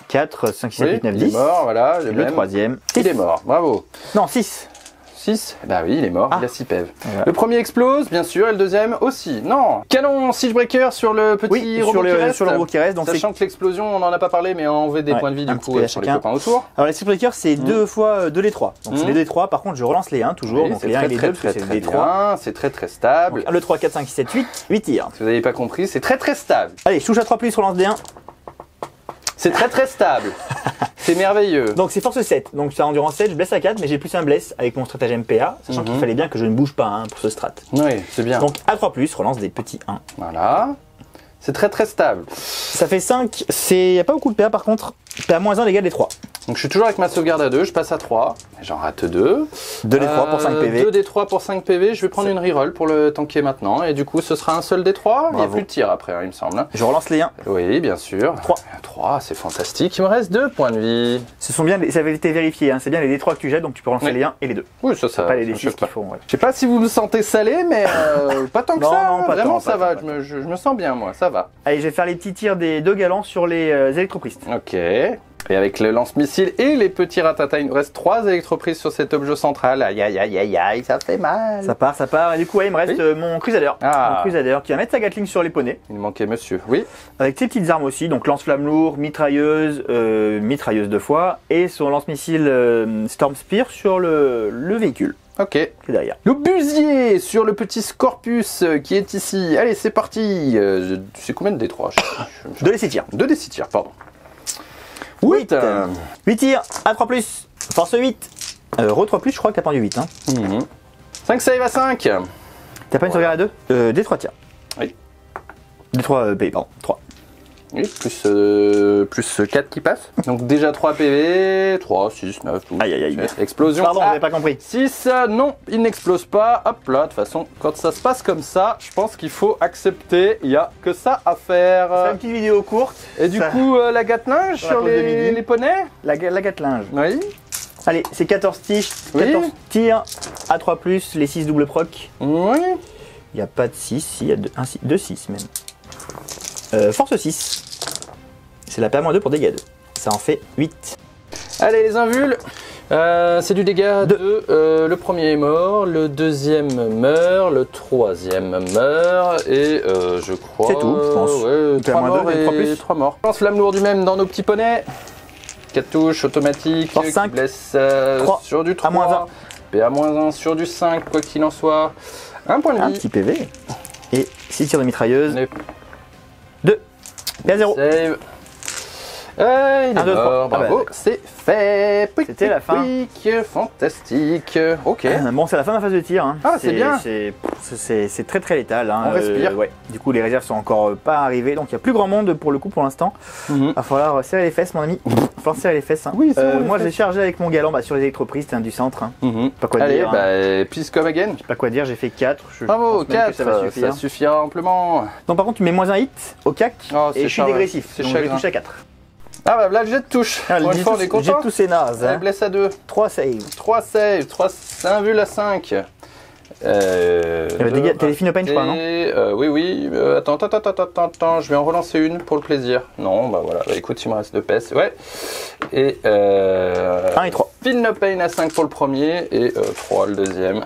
4, 5, 6, 7, 8, 9, il est 10. mort, voilà. Et le troisième. Il est mort, bravo. Non, 6. 6, bah oui, il est mort, Ah. il a 6 PEV. Voilà. Le premier explose, bien sûr, et le deuxième aussi. Non, canon Siegebreaker sur le petit Oui, robot sur qui reste. le robot qui reste. Donc Sachant que l'explosion, on n'en a pas parlé, mais on enlevait des Ouais, points de vie un du petit coup peu à sur les chacun. copains autour. Alors les Siegebreaker, c'est 2 fois 2 les 3. Donc c'est Mhm. les D 3. Par contre, je relance les 1 toujours. Oui, Donc c'est les 1 très, et les très, 2, parce que très, c'est très les 3. bien, c'est très très stable. Le 3, 4, 5, 6, 7, 8 tirs. Si vous n'avez pas compris, c'est très très stable. Allez, je touche à 3+, relance des 1. C'est très très stable. C'est merveilleux. Donc c'est force 7. Donc c'est endurance 7, je blesse à 4, mais j'ai plus un bless avec mon stratagème PA. Sachant qu'il fallait bien que je ne bouge pas hein, pour ce strat. Oui, c'est bien. Donc à 3+, relance des petits 1. Voilà. C'est très très stable. Ça fait 5. Il n'y a pas beaucoup de PA par contre. PA-1 dégâts des 3. Donc je suis toujours avec ma sauvegarde à 2, je passe à 3. J'en rate 2. 2 des 3 pour 5 PV. 2 des 3 pour 5 PV. Je vais prendre une reroll pour le tanker maintenant. Et du coup, ce sera un seul des 3. Il n'y a Bravo. plus de tir après, hein, il me semble. hein. Je relance les 1. Oui, bien sûr. 3. 3, c'est fantastique. Il me reste 2 points de vie. Ce sont bien, ça avait été vérifié, hein. C'est bien les D3 que tu jettes, donc tu peux relancer Oui. les 1 et les 2. Oui, ça Pas les ça me D6 choque qui pas. font. Ouais. Je sais pas si vous me sentez salé, mais pas tant que Non, ça. non, pas Vraiment, tant, ça pas va. tant, Je me sens bien, moi. Ça va. Allez, je vais faire les petits tirs des 2 galants sur les électropristes. Ok. Et avec le lance-missile et les petits ratatas, il nous reste 3 électroprises sur cet objet central. Aïe, aïe, aïe, aïe, aïe, ça fait mal. Ça part. Et du coup, ouais, il me reste Oui. mon Crusader. Ah. Mon Crusader qui va mettre sa Gatling sur les poneys. Il manquait monsieur. Oui. Avec ses petites armes aussi, donc lance-flamme lourd, mitrailleuse, mitrailleuse 2 fois, et son lance-missile Storm Spear sur le véhicule Ok. qui est derrière. L'obusier sur le petit Scorpius qui est ici. Allez, c'est parti. C'est combien de D3 De laisser tirs. 2 D6 tirs, pardon. 8. 8 tirs, à 3+, force 8. Re 3+, je crois que t'as pendu 8. Hein. 5 save à 5. T'as pas une sauvegarde à 2 D3 tirs. Oui. D3 PV, pardon, 3. Oui, plus 4 qui passe. Donc déjà 3 PV, 3, 6, 9, 12. Aïe, aïe, aïe. Explosion. Pardon, Ah, j'avais pas compris. 6, non, il n'explose pas. Hop là, de toute façon, quand ça se passe comme ça, je pense qu'il faut accepter. Il n'y a que ça à C'est faire. une petite vidéo courte. Et du ça- coup, la gatlinge Sur la sur pause de midi. les poneys. La Gatlinge. Oui. Allez, c'est 14 tirs, Oui. 14 tirs, à 3+, les 6 double proc. Oui. Il n'y a pas de 6, il y a 2 6 même. Force 6. C'est la PA-2 pour dégâts 2. Ça en fait 8. Allez, les invuls. C'est du dégât de. Le premier est mort, le deuxième meurt, le troisième meurt, et je crois. C'est tout, je pense. Ouais, T'as 3 moins morts deux, et trois plus. 3 morts. Lance flamme lourde du même dans nos petits poneys. 4 touches automatiques. Force qui 5. blesse 3. sur du 3. -1. PA-1 sur du 5, quoi qu'il en soit. Un point de Un vie. petit PV. Et 6 tirs de mitrailleuse. Les 2. PA0. save. Il est 1, 2, 3. mort, Ah bah, bravo, d'accord. c'est fait. Pouic, C'était la fin. pouic, fantastique. Ok. Bon, c'est la fin de ma phase de tir. Hein. Ah, c'est bien. C'est très très létal. Hein. On respire. Ouais. Du coup, les réserves sont encore pas arrivées. Donc, il n'y a plus grand monde pour le coup pour l'instant. Mhm. Va falloir serrer les fesses, mon ami. Va falloir serrer les fesses. Hein. Oui, serrer les moi, je fesses. vais charger avec mon galant sur les électropristes du centre. Hein. Mhm. Pas quoi Allez, dire. Hein. bah, peace come again. Je sais pas quoi dire, j'ai fait 4. Bravo, pense même que 4, ça va suffire. suffira amplement. Donc, par contre, tu mets moins un hit au CAC Oh, et c'est je suis chagrin. dégressif. C'est Donc, je vais chagrin. toucher à 4. Ah bah là, le jet de touche. Pour une fois, on est J'ai content. tous ces nazes. Elle Hein. blesse à 2. 3 saves. 3 saves, 3 invul à 5. Il y avait des Finopane, je crois, non? Oui. Attends, je vais en relancer une pour le plaisir. Non, bah voilà, bah, écoute, il me reste 2 pièces. Ouais. Et 1 et 3. Finopane à 5 pour le premier et 3 le deuxième.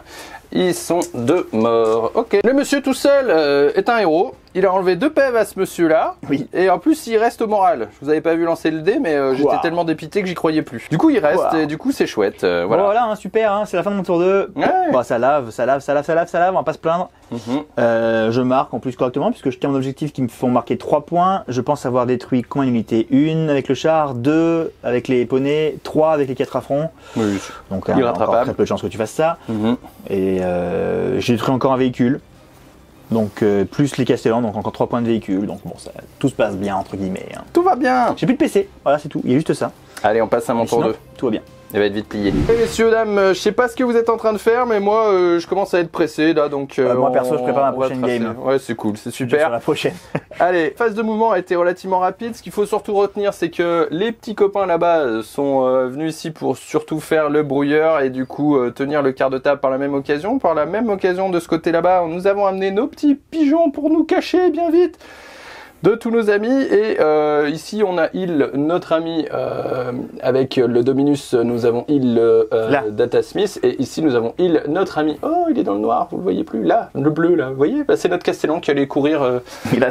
Ils sont 2 morts. Ok. Le monsieur tout seul est un héros. Il a enlevé 2 PV à ce monsieur-là. Oui. Et en plus, il reste au moral. Je vous avais pas vu lancer le dé, mais j'étais tellement dépité que j'y croyais plus. Du coup, il reste et du coup, c'est chouette. Voilà. Voilà, hein, super, hein, c'est la fin de mon tour 2. Ouais. Bah, ça lave, on va pas se plaindre. Je marque en plus correctement puisque je tiens mon objectif qui me font marquer 3 points. Je pense avoir détruit combien d'unités? 1 avec le char, 2 avec les poneys, 3 avec les 4 affronts. Oui. Donc il y a encore très peu de chance que tu fasses ça. Et j'ai détruit encore un véhicule. Donc plus les castellans, donc encore 3 points de véhicule. Donc bon, ça, tout se passe bien entre guillemets. Hein. Tout va bien. J'ai plus de PC, voilà c'est tout, il y a juste ça. Allez, on passe à mon tour 2. Tout va bien. Il va être vite plié. Et messieurs, dames, je sais pas ce que vous êtes en train de faire, mais moi, je commence à être pressé là, donc... moi perso, je prépare ma prochaine game. Ouais, c'est cool, c'est Sur super. la prochaine. Allez, phase de mouvement a été relativement rapide. Ce qu'il faut surtout retenir, c'est que les petits copains là-bas sont venus ici pour surtout faire le brouilleur et du coup tenir le quart de table par la même occasion. Par la même occasion, de ce côté là-bas, nous avons amené nos petits pigeons pour nous cacher bien vite de tous nos amis. Et ici on a il, notre ami avec le Dominus, nous avons il Data Smith, et ici nous avons il, notre ami, oh il est dans le noir, vous le voyez plus, là, le bleu là, vous voyez, bah, c'est notre Castellan qui allait courir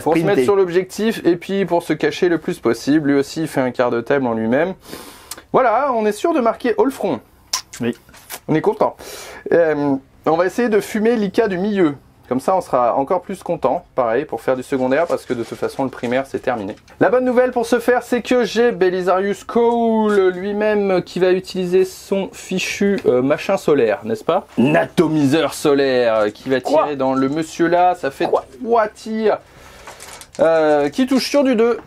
pour se mettre sur l'objectif et puis pour se cacher le plus possible. Lui aussi il fait un quart de table en lui-même. Voilà, on est sûr de marquer all front. Oui. On est content. On va essayer de fumer l'IK du milieu. Comme ça, on sera encore plus content, pareil, pour faire du secondaire, parce que de toute façon, le primaire, c'est terminé. La bonne nouvelle pour ce faire, c'est que j'ai Belisarius Cole lui-même qui va utiliser son fichu machin solaire, n'est-ce pas? L'atomiseur solaire, qui va tirer dans le monsieur là, ça fait 3 tirs, qui touche sur du 2.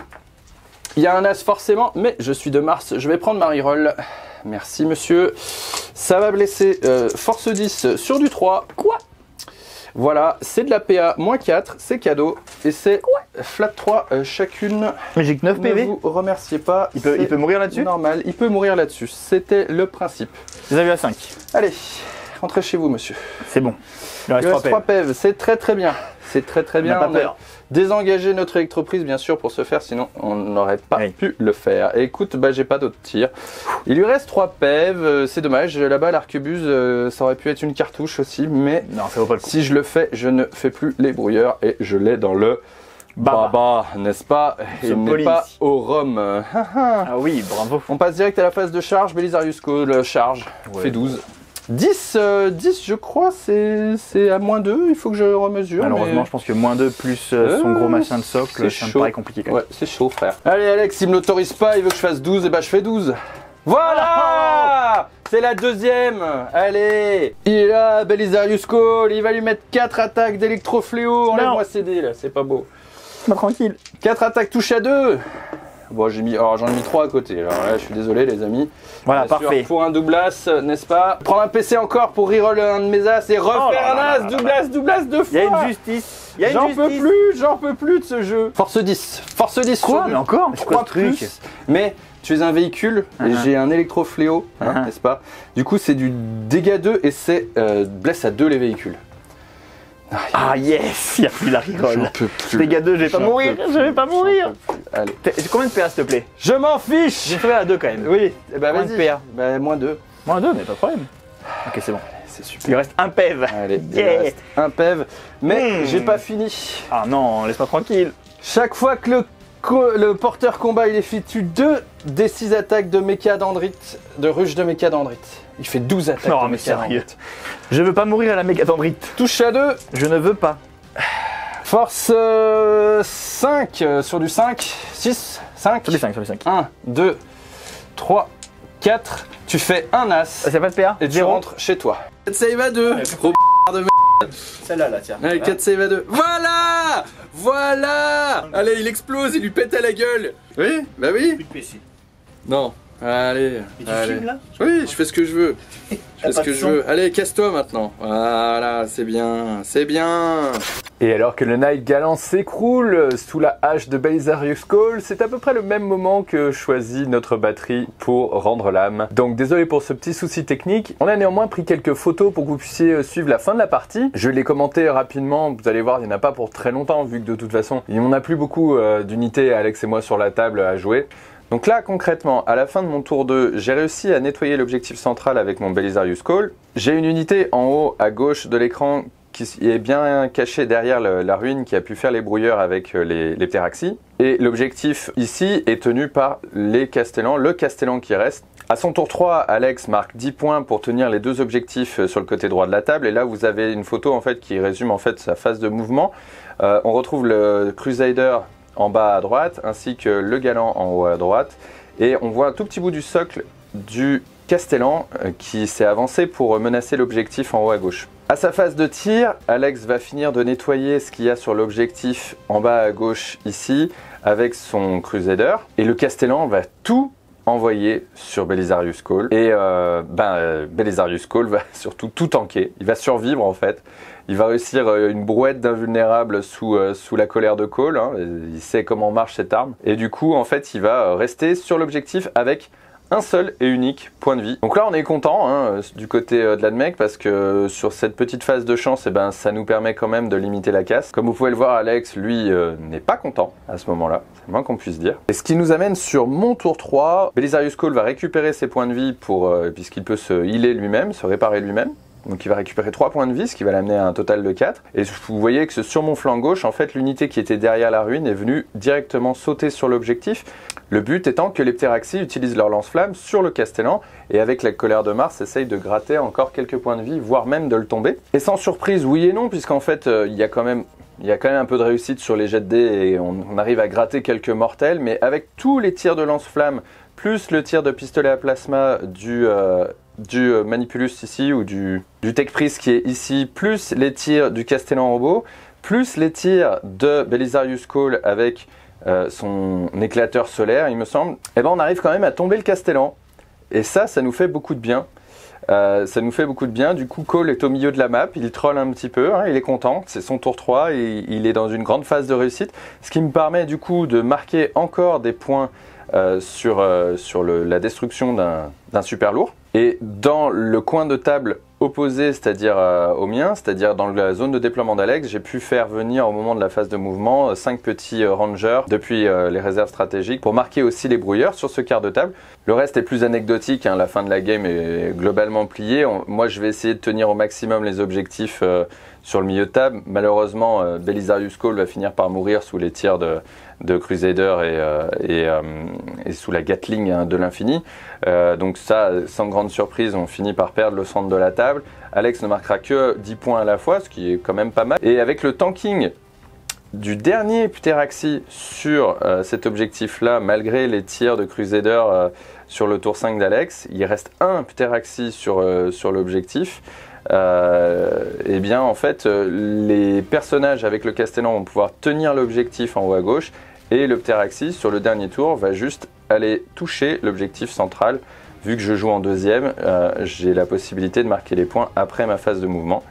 Il y a un as forcément, mais je suis de Mars, je vais prendre ma reroll. Merci monsieur. Ça va blesser force 10 sur du 3. Voilà, c'est de la PA, moins 4, c'est cadeau, et c'est flat 3 chacune. Mais j'ai que 9 PV. Ne vous remerciez pas. Il peut mourir là-dessus? Normal, il peut mourir là-dessus, c'était le principe. Vous avez à 5. Allez, rentrez chez vous monsieur. C'est bon. Il reste 3 PV, c'est très bien. C'est très bien. On n'a pas peur. Désengager notre électroprise bien sûr pour ce faire, sinon on n'aurait pas pu le faire. Et écoute, bah j'ai pas d'autres tirs. Il lui reste 3 PEV, c'est dommage. Là-bas l'arquebuse, ça aurait pu être une cartouche aussi, mais non, ça vaut pas le coup. Si je le fais, je ne fais plus les brouilleurs et je l'ai dans le baba, n'est-ce pas? Il n'est pas au rhum. Ah oui, bravo. On passe direct à la phase de charge. Belisarius Cole charge, fait 12. 10, je crois, c'est à moins 2, il faut que je remesure. Malheureusement, je pense que moins 2 plus son gros machin de socle, ça me paraît compliqué quand même. Ouais, c'est chaud, frère. Allez, Alex, il me l'autorise pas, il veut que je fasse 12, et bah je fais 12. Voilà, c'est la deuxième. Allez, il a Belisarius Cole, il va lui mettre 4 attaques d'électrofléau. Enlève-moi CD là, c'est pas beau. Bah, tranquille. 4 attaques touche à 2. Bon, j'en ai mis 3 à côté. Alors là, je suis désolé, les amis. Voilà, parfait. Pour un double as, n'est-ce pas? Prendre un PC encore pour reroll un de mes as et refaire un as, double as 2 fois. Il y a une justice. J'en peux plus de ce jeu. Force 10. Force 10. Quoi? Mais encore? Je crois plus. Mais tu es un véhicule et j'ai un électrofléau, n'est-ce pas? Du coup, c'est du dégâts 2 et c'est blesse à 2 les véhicules. Ah yes, il y a plus la reroll. J'en peux plus. Dégâts 2, je vais pas mourir, Allez. Combien de PA s'il te plaît? Je m'en fiche. J'ai fait à 2 quand même. Oui, bah vas-y. PA. Bah moins 2. Moins 2, mais pas de problème. Ok, c'est bon. C'est super. Il reste un PEV. Allez, il reste un PEV. Mais j'ai pas fini. Ah non, laisse-moi tranquille. Chaque fois que le porteur combat il effectue 2 des 6 attaques de méca dendrite, de ruche de méca dendrite. Il fait 12 attaques de méca dendrite. Je veux pas mourir à la méca dendrite. Touche à 2. Je ne veux pas. Force 5 sur du 5. 6, 5. Sur les 5. 1, 2, 3, 4. Tu fais un as. C'est pas de PA. Et tu rentres chez toi. 4 save à 2. Gros de merde. Celle-là, là, tiens. Allez, 4 save à 2. Voilà. Allez, il explose, il lui pète à la gueule. Oui, bah oui. Plus de PC. Non. Allez. Et tu filmes là? Oui, je fais ce que je veux. Je fais ce que je veux. Allez, casse-toi maintenant. Voilà, c'est bien. C'est bien. Et alors que le Night Galant s'écroule sous la hache de Belisarius Cawl, c'est à peu près le même moment que choisit notre batterie pour rendre l'âme. Donc désolé pour ce petit souci technique. On a néanmoins pris quelques photos pour que vous puissiez suivre la fin de la partie. Je vais les commenter rapidement, vous allez voir, il n'y en a pas pour très longtemps vu que de toute façon, il n'y en a plus beaucoup d'unités, Alex et moi, sur la table à jouer. Donc là, concrètement, à la fin de mon tour 2, j'ai réussi à nettoyer l'objectif central avec mon Belisarius Cawl. J'ai une unité en haut à gauche de l'écran qui est bien caché derrière la ruine qui a pu faire les brouilleurs avec les ptéraxis. Et l'objectif ici est tenu par les castellans, le castellan qui reste. À son tour 3, Alex marque 10 points pour tenir les deux objectifs sur le côté droit de la table. Et là, vous avez une photo en fait qui résume en fait sa phase de mouvement. On retrouve le Crusader en bas à droite, ainsi que le Galant en haut à droite. Et on voit un tout petit bout du socle du castellan qui s'est avancé pour menacer l'objectif en haut à gauche. À sa phase de tir, Alex va finir de nettoyer ce qu'il y a sur l'objectif en bas à gauche ici avec son Crusader. Et le castellan va tout envoyer sur Belisarius Cawl. Et Belisarius Cawl va surtout tout tanker. Il va survivre en fait. Il va réussir une brouette d'invulnérable sous la colère de Cawl. Hein. Il sait comment marche cette arme. Et du coup, en fait, il va rester sur l'objectif avec un seul et unique point de vie. Donc là on est content hein, du côté de l'Admech parce que sur cette petite phase de chance, ça nous permet quand même de limiter la casse. Comme vous pouvez le voir, Alex, lui, n'est pas content à ce moment-là, c'est le moins qu'on puisse dire. Et ce qui nous amène sur mon tour 3, Belisarius Cawl va récupérer ses points de vie puisqu'il peut se healer lui-même, se réparer lui-même. Donc il va récupérer 3 points de vie, ce qui va l'amener à un total de 4. Et vous voyez que sur mon flanc gauche, en fait, l'unité qui était derrière la ruine est venue directement sauter sur l'objectif. Le but étant que les ptéraxis utilisent leur lance-flamme sur le castellan et avec la colère de Mars, essayent de gratter encore quelques points de vie, voire même de le tomber. Et sans surprise, oui et non, puisqu'en fait, il y a quand même un peu de réussite sur les jets de dés et on arrive à gratter quelques mortels. Mais avec tous les tirs de lance-flamme, plus le tir de pistolet à plasma du Manipulus ici, ou du Tech Priest qui est ici, plus les tirs du Castellan robot, plus les tirs de Belisarius Cawl avec son éclateur solaire, il me semble, et on arrive quand même à tomber le Castellan. Et ça nous fait beaucoup de bien. Du coup, Cawl est au milieu de la map, il troll un petit peu, hein, il est content, c'est son tour 3, et il est dans une grande phase de réussite, ce qui me permet du coup de marquer encore des points sur la destruction d'un super lourd. Et dans le coin de table opposé, c'est-à-dire au mien, c'est-à-dire dans la zone de déploiement d'Alex, j'ai pu faire venir au moment de la phase de mouvement 5 petits rangers depuis les réserves stratégiques pour marquer aussi les brouilleurs sur ce quart de table. Le reste est plus anecdotique, hein, la fin de la game est globalement pliée. Moi je vais essayer de tenir au maximum les objectifs sur le milieu de table. Malheureusement, Belisarius Cawl va finir par mourir sous les tirs de Crusader et sous la Gatling hein, de l'infini. Donc ça, sans grande surprise, on finit par perdre le centre de la table. Alex ne marquera que 10 points à la fois, ce qui est quand même pas mal. Et avec le tanking du dernier ptéraxis sur cet objectif-là, malgré les tirs de Crusader sur le tour 5 d'Alex, il reste un ptéraxis sur l'objectif. Et bien en fait les personnages avec le castellan vont pouvoir tenir l'objectif en haut à gauche et le ptéraxis sur le dernier tour va juste aller toucher l'objectif central. Vu que je joue en deuxième, j'ai la possibilité de marquer les points après ma phase de mouvement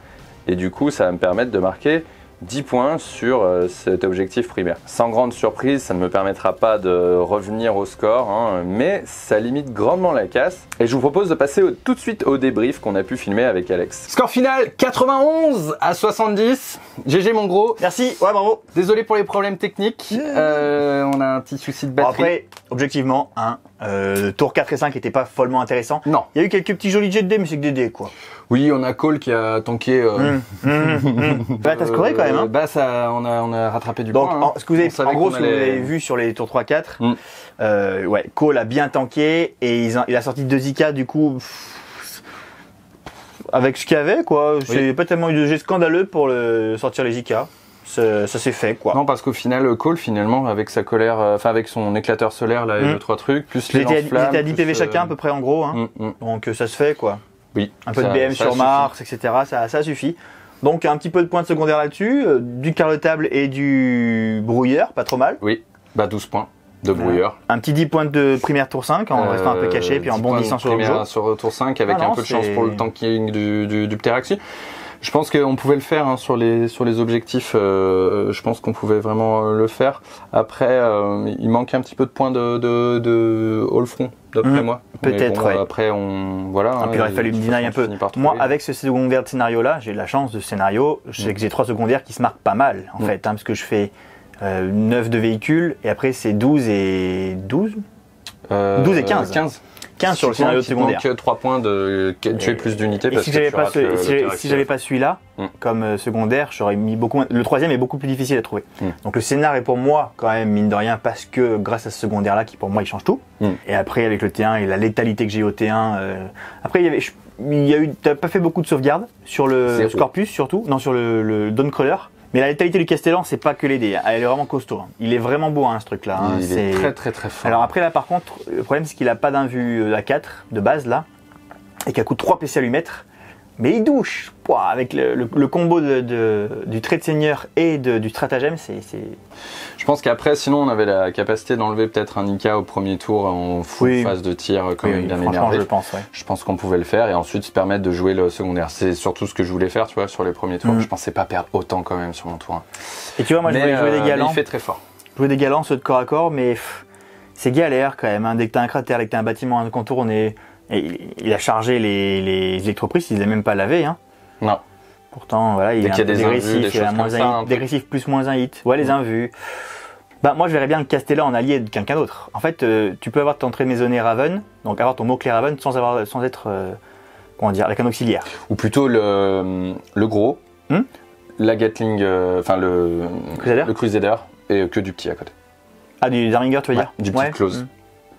et du coup ça va me permettre de marquer 10 points sur cet objectif primaire. Sans grande surprise, ça ne me permettra pas de revenir au score, hein, mais ça limite grandement la casse. Et je vous propose de passer tout de suite au débrief qu'on a pu filmer avec Alex. Score final 91 à 70. GG mon gros. Merci, ouais bravo. Désolé pour les problèmes techniques. On a un petit souci de batterie. Bon, après, objectivement, hein, tour 4 et 5 n'était pas follement intéressant. Non. Il y a eu quelques petits jolis jets de dés, mais c'est que des dés quoi. Oui, on a Cawl qui a tanké. Bah, t'as scoré quand même. Hein. Bah, on a rattrapé du donc, point. Hein. Ce que vous avez, en gros, ce que vous avez vu sur les tours 3-4, ouais, Cawl a bien tanké et il a sorti 2 IK du coup. Avec ce qu'il y avait, quoi. C'est pas tellement eu de jet scandaleux pour sortir les IK. Ça s'est fait, quoi. Non, parce qu'au final, Cawl, finalement, avec sa colère, avec son éclateur solaire, là, et 2-3 trucs, plus les lance-flammes. Il était à 10 PV chacun, à peu près, en gros. Hein. Donc, ça se fait, quoi. Oui. Un peu de BM sur Mars, etc. Ça suffit. Donc, un petit peu de points de secondaire là-dessus. Du quart de table et du brouilleur, pas trop mal. Oui. Bah, 12 points de brouilleur. Un petit 10 points de primaire tour 5, en restant un peu caché, puis en bondissant sur le jeu. Sur tour 5, avec un peu de chance pour le tanking du ptéraxis. Je pense qu'on pouvait le faire hein, sur les objectifs. Je pense qu'on pouvait vraiment le faire. Après, il manque un petit peu de points de haut le front, d'après moi. Peut-être, bon, ouais. Après, voilà. Puis il aurait fallu me deny un peu. Moi, avec ce secondaire de scénario-là, j'ai de la chance de ce scénario. Je sais que j'ai 3 secondaires qui se marquent pas mal, en fait, hein, parce que je fais 9 de véhicules, et après c'est 12 et 12 12 et 15. 15 sur le scénario de secondaire. Donc 3 points de tuer plus d'unités parce si que j'avais tu pas, rates le si j'avais pas celui-là comme secondaire, j'aurais mis beaucoup. Le troisième est beaucoup plus difficile à trouver. Donc le scénar est pour moi quand même mine de rien parce que grâce à ce secondaire-là qui pour moi il change tout. Et après avec le T1 et la létalité que j'ai au T1, après t'as pas fait beaucoup de sauvegardes sur le Scorpius surtout, non sur le Dawncaller. Mais la létalité du Castellan, c'est pas que les dés, elle est vraiment costaud. Il est vraiment beau hein, ce truc-là. Hein. Il est très très très fort. Alors après là par contre, le problème c'est qu'il a pas d'invue A4 de base là, et qu'il coûte 3 PC à lui mettre. Mais il douche. Pouah, avec le combo du trait de seigneur et du stratagème, c'est... Je pense qu'après, sinon, on avait la capacité d'enlever peut-être un Nika au premier tour en full phase de tir, quand même bien énervé. Je pense qu'on pouvait le faire et ensuite se permettre de jouer le secondaire. C'est surtout ce que je voulais faire, tu vois, sur les premiers tours. Je pensais pas perdre autant quand même sur mon tour 1. Et tu vois, moi, je voulais jouer des galants. Il fait très fort. Jouer des galants, ceux de corps à corps, mais c'est galère quand même. Hein. Dès que t'as un cratère, dès que t'as un bâtiment à contourner, et il a chargé les électroprises, il les a même pas lavés. Hein. Non. Pourtant, voilà, il a des agressifs, il a moins un hit, dégressif plus moins un hit. Ouais, les invus. Bah, moi, je verrais bien le Castellan en allié de quelqu'un d'autre. En fait, tu peux avoir ton trait maisonné Raven, donc avoir ton mot-clé Raven sans être, comment dire, avec un auxiliaire. Ou plutôt le gros, la Gatling, enfin le Crusader, et que du petit à côté. Ah, du Darminger, tu veux dire? Du petit close.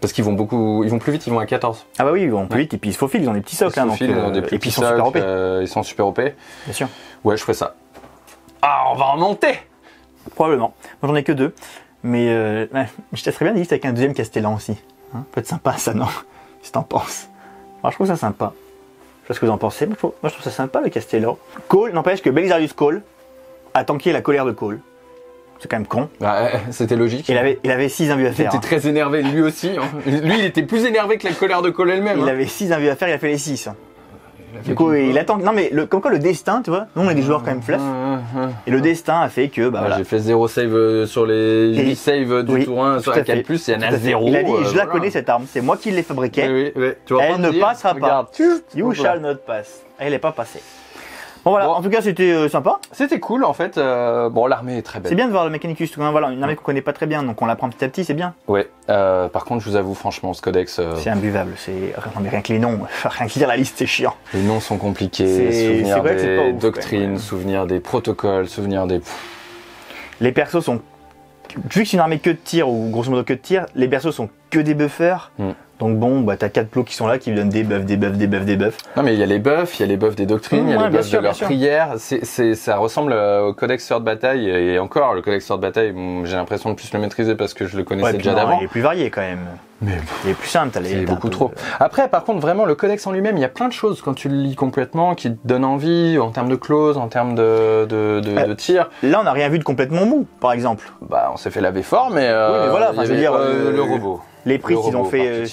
Parce qu'ils vont plus vite, ils vont à 14. Ah bah oui, ils vont plus vite, et puis ils se faufilent, ils ont des petits socles. Ils ont des petits socles, super OP. Ils sont super OP. Bien sûr. Ouais, je ferais ça. Ah, on va remonter. Probablement. Moi j'en ai que 2. Mais je testerais bien des listes avec un deuxième Castellan aussi. Hein, peut être sympa ça, non? Si t'en penses. Alors, je trouve ça sympa. Je sais pas ce que vous en pensez, mais moi je trouve ça sympa le Castellan. Cole, n'empêche que Belisarius Cole a tanké la colère de Cole. C'est quand même con. Bah, c'était logique. Il avait 6 invus à faire. Il était très énervé, lui aussi. Hein. Lui, il était plus énervé que la colère de Cole elle-même. Il avait 6 invus à faire, il a fait les 6. Du coup, il attend. Non, mais comme quoi le destin, tu vois, nous on est des joueurs quand même fluff. Et le destin a fait que. Bah, voilà. J'ai fait 0 save sur les 8 saves du tour 1 sur la 4, il y en a 0. Il a dit je la connais cette arme, c'est moi qui l'ai fabriquée. Oui. Tu vas elle ne passera pas. You shall not pass. Elle n'est pas passée. Bon voilà, en tout cas c'était sympa. C'était cool en fait. Bon, l'armée est très belle. C'est bien de voir le Mechanicus, voilà, une armée qu'on connaît pas très bien, donc on l'apprend petit à petit, c'est bien. Ouais. Par contre, je vous avoue franchement, ce codex. C'est imbuvable. Non mais rien que les noms, rien que lire la liste, c'est chiant. Les noms sont compliqués. Souvenir des doctrines, souvenir des protocoles, souvenir des. Les persos sont. Vu que c'est une armée que de tir ou grosso modo que de tir, les persos sont que des buffers. Donc bon, bah t'as 4 plots qui sont là, qui lui donnent des buffs. Non mais il y a les buffs il y a les dédoctrines, il y a les buffs de leur prière. Ça ressemble au Codex Sœur de Bataille, et encore, le Codex Sœur de Bataille, j'ai l'impression de plus le maîtriser parce que je le connaissais déjà d'avant. Il est plus varié quand même. Mais il est plus simple, c'est beaucoup trop. Après, par contre, vraiment, le Codex en lui-même, il y a plein de choses quand tu le lis complètement qui te donnent envie, en termes de clause, en termes de tir. Là, on n'a rien vu de complètement mou, par exemple. Bah, on s'est fait laver fort, mais, oui, mais voilà, je veux dire, le robot. Les prix qu'ils ont fait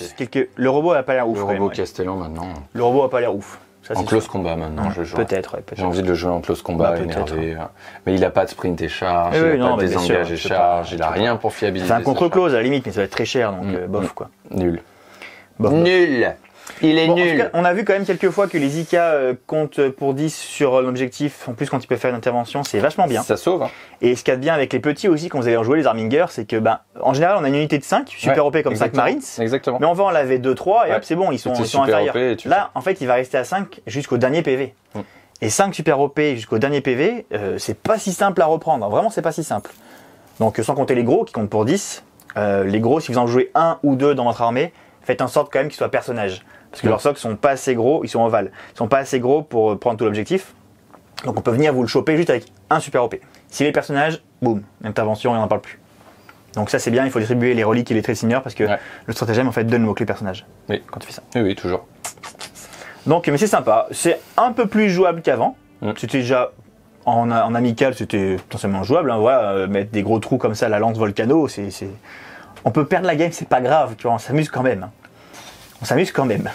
Le robot a pas l'air ouf. Le robot Castellan maintenant. Le robot a pas l'air ouf. Ça, en close combat maintenant, je joue. Peut-être. J'ai envie de le jouer en close combat, énervé. Mais il a pas de sprint et charge, il a pas de désengage et charge, il a rien pour fiabiliser. C'est un contre-close à la limite, mais ça va être très cher, donc bof quoi. Nul. Nul. Il est nul. En tout cas, on a vu quand même quelques fois que les IK comptent pour 10 sur l'objectif. En plus, quand ils peuvent faire une intervention, c'est vachement bien. Ça sauve. Hein. Et ce qu'il y a de bien avec les petits aussi, quand vous allez en jouer les Armingers, c'est que, en général, on a une unité de 5, super OP comme 5 Marines. Exactement. Mais on va en laver 2-3 et hop, c'est bon, ils sont inférieurs. Là, en fait, il va rester à 5 jusqu'au dernier PV. Et 5 super OP jusqu'au dernier PV, c'est pas si simple à reprendre. Vraiment, c'est pas si simple. Donc, sans compter les gros qui comptent pour 10, les gros, si vous en jouez 1 ou 2 dans votre armée, faites en sorte quand même qu'ils soient personnages. Parce que leurs socles sont pas assez gros, ils sont ovales. Ils sont pas assez gros pour prendre tout l'objectif. Donc on peut venir vous le choper juste avec un super OP. Si les personnages, boum, intervention et on n'en parle plus. Donc ça c'est bien, il faut distribuer les reliques et les traits seigneurs parce que le stratagème en fait donne le mot-clé personnage. Oui. Quand tu fais ça. Oui, toujours. Donc mais c'est sympa. C'est un peu plus jouable qu'avant. C'était déjà en amical, c'était potentiellement jouable. Hein. Voilà, mettre des gros trous comme ça, la lance volcano, c'est. On peut perdre la game, c'est pas grave, tu vois, on s'amuse quand même. On s'amuse quand même.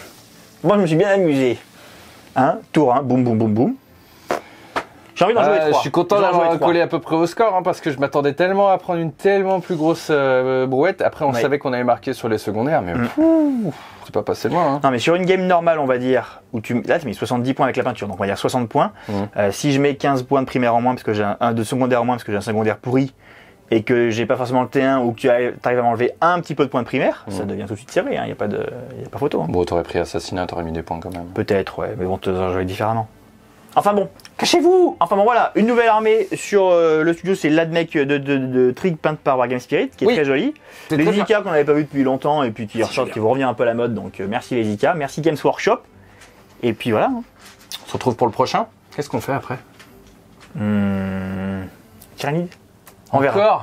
Moi, je me suis bien amusé. Tour 1, boum, boum, boum, boum. J'ai envie d'en jouer 3. Je suis content J'en d'avoir joué 3. collé à peu près au score parce que je m'attendais tellement à prendre une tellement plus grosse brouette. Après, on savait qu'on avait marqué sur les secondaires, mais c'est pas passé loin. Hein. Non, mais sur une game normale, on va dire, où là, tu mets 70 points avec la peinture, donc on va dire 60 points. Si je mets 15 points de primaire en moins, parce que j'ai un de secondaire en moins, parce que j'ai un secondaire pourri, et que j'ai pas forcément le T1 ou que tu arrives à m'enlever un petit peu de points de primaire, ça devient tout de suite serré, il n'y a pas photo. Hein. Bon, t'aurais pris assassinat, t'aurais mis des points quand même. Peut-être, ouais, mais bon, tu aurais joué différemment. Enfin bon, cachez-vous. Enfin bon, voilà, une nouvelle armée sur le studio, c'est l'Admech de Trig peinte par Wargame Spirit, qui est très jolie. Les Zika qu'on n'avait pas vu depuis longtemps, et puis qui revient un peu à la mode, donc merci les Zika, merci Games Workshop. Et puis voilà. Hein. On se retrouve pour le prochain. Qu'est-ce qu'on fait après? Tyrannide. On verra.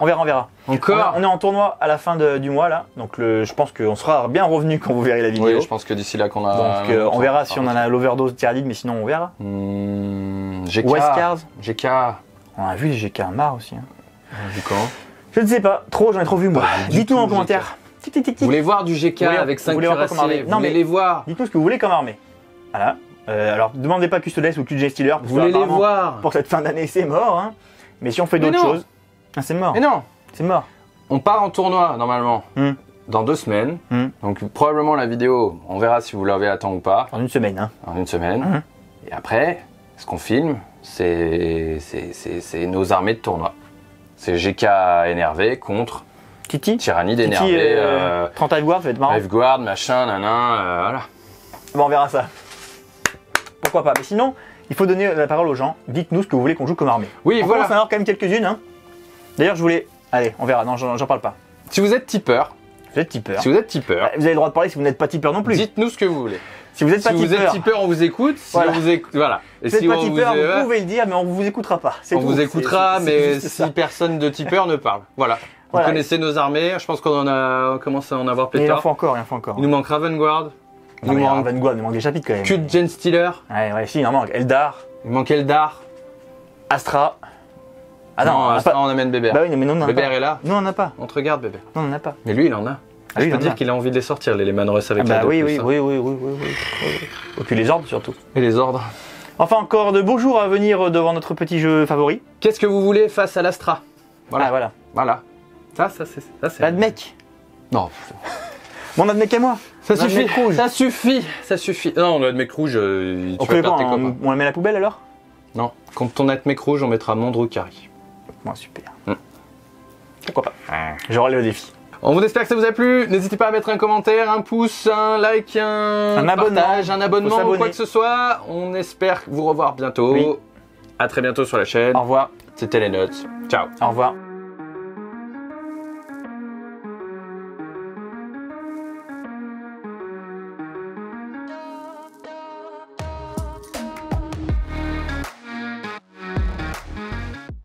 Encore. On est en tournoi à la fin du mois là, donc je pense qu'on sera bien revenu quand vous verrez la vidéo. Oui, je pense que d'ici là qu'on a. Donc on verra si on en a l'overdose Tyrannide, mais sinon on verra. GK. Westcars. GK. On a vu les GK marre aussi. Hein. Du quand? Je ne sais pas, j'en ai trop vu moi. Dites-nous en commentaire. Vous voulez voir du GK avec 5 cuirassiers? Vous voulez les voir? Dites-nous ce que vous voulez comme armée. Voilà. Alors, demandez pas Custodes ou QJ Stealer. Vous voulez les voir? Pour cette fin d'année, c'est mort. Hein. Mais si on fait d'autres choses, c'est mort. Mais non, c'est mort. On part en tournoi normalement dans 2 semaines. Donc probablement la vidéo, on verra si vous l'avez à temps ou pas. En une semaine. Hein. En une semaine. Et après, ce qu'on filme, c'est nos armées de tournoi. C'est GK énervé contre Titi. Tyrannide énervé. 30 Hiveguard, ça va être marrant. Hiveguard, machin, nanan, voilà. Bon, on verra ça. Pourquoi pas. Mais sinon, il faut donner la parole aux gens. Dites-nous ce que vous voulez qu'on joue comme armée. Oui, voilà. On va en avoir quand même quelques-unes. Hein. D'ailleurs, je voulais... Allez, on verra. Non, j'en parle pas. Si vous êtes tipeur... Vous êtes tipeur. Si vous êtes tipeur... Vous avez le droit de parler si vous n'êtes pas tipeur non plus. Dites-nous ce que vous voulez. Si vous êtes pas tipeur... vous êtes tipeur, on vous écoute. Si voilà. on vous écoute... Voilà. Et si vous n'êtes pas tipeur, vous pouvez le dire, mais on vous écoutera pas. On vous écoutera, mais si personne de tipeur ne parle. Voilà. Vous connaissez nos armées, je pense qu'on commence à en avoir pétard. Il en faut encore. Il nous manque Ravengard. Il nous manque Vanguard, il nous manque des chapitres quand même. Cut Gen Stealer. Ouais, si, il en manque. Eldar. Il manque Eldar. Astra. Ah non, Astra, on amène Bébert. Bah oui, mais non, on en a pas. Bébert est là. Non, on n'en a pas. On te regarde, Bébert. Non, on n'en a pas. Mais lui, il en a. Ah, je peux dire qu'il a envie de les sortir, les Manrus avec la oui. Et puis les ordres surtout. Et les ordres. Enfin, encore de beaux jours à venir devant notre petit jeu favori. Qu'est-ce que vous voulez face à l'Astra? Voilà. Ah, voilà. Voilà. Ça c'est. L'Admech. Non. Mon Admech à moi. Ça suffit. Ça suffit. Non, l'Admech rouge, tu vas perdre tes copains. On la met à la poubelle alors? Non. Contre ton Admech rouge, on mettra Mondrukari. Bon, super. Pourquoi pas? J'aurai le défi. On vous espère que ça vous a plu. N'hésitez pas à mettre un commentaire, un pouce, un like, un partage, un abonnement ou quoi que ce soit. On espère vous revoir bientôt. Oui. À très bientôt sur la chaîne. Au revoir. C'était les notes. Ciao. Au revoir.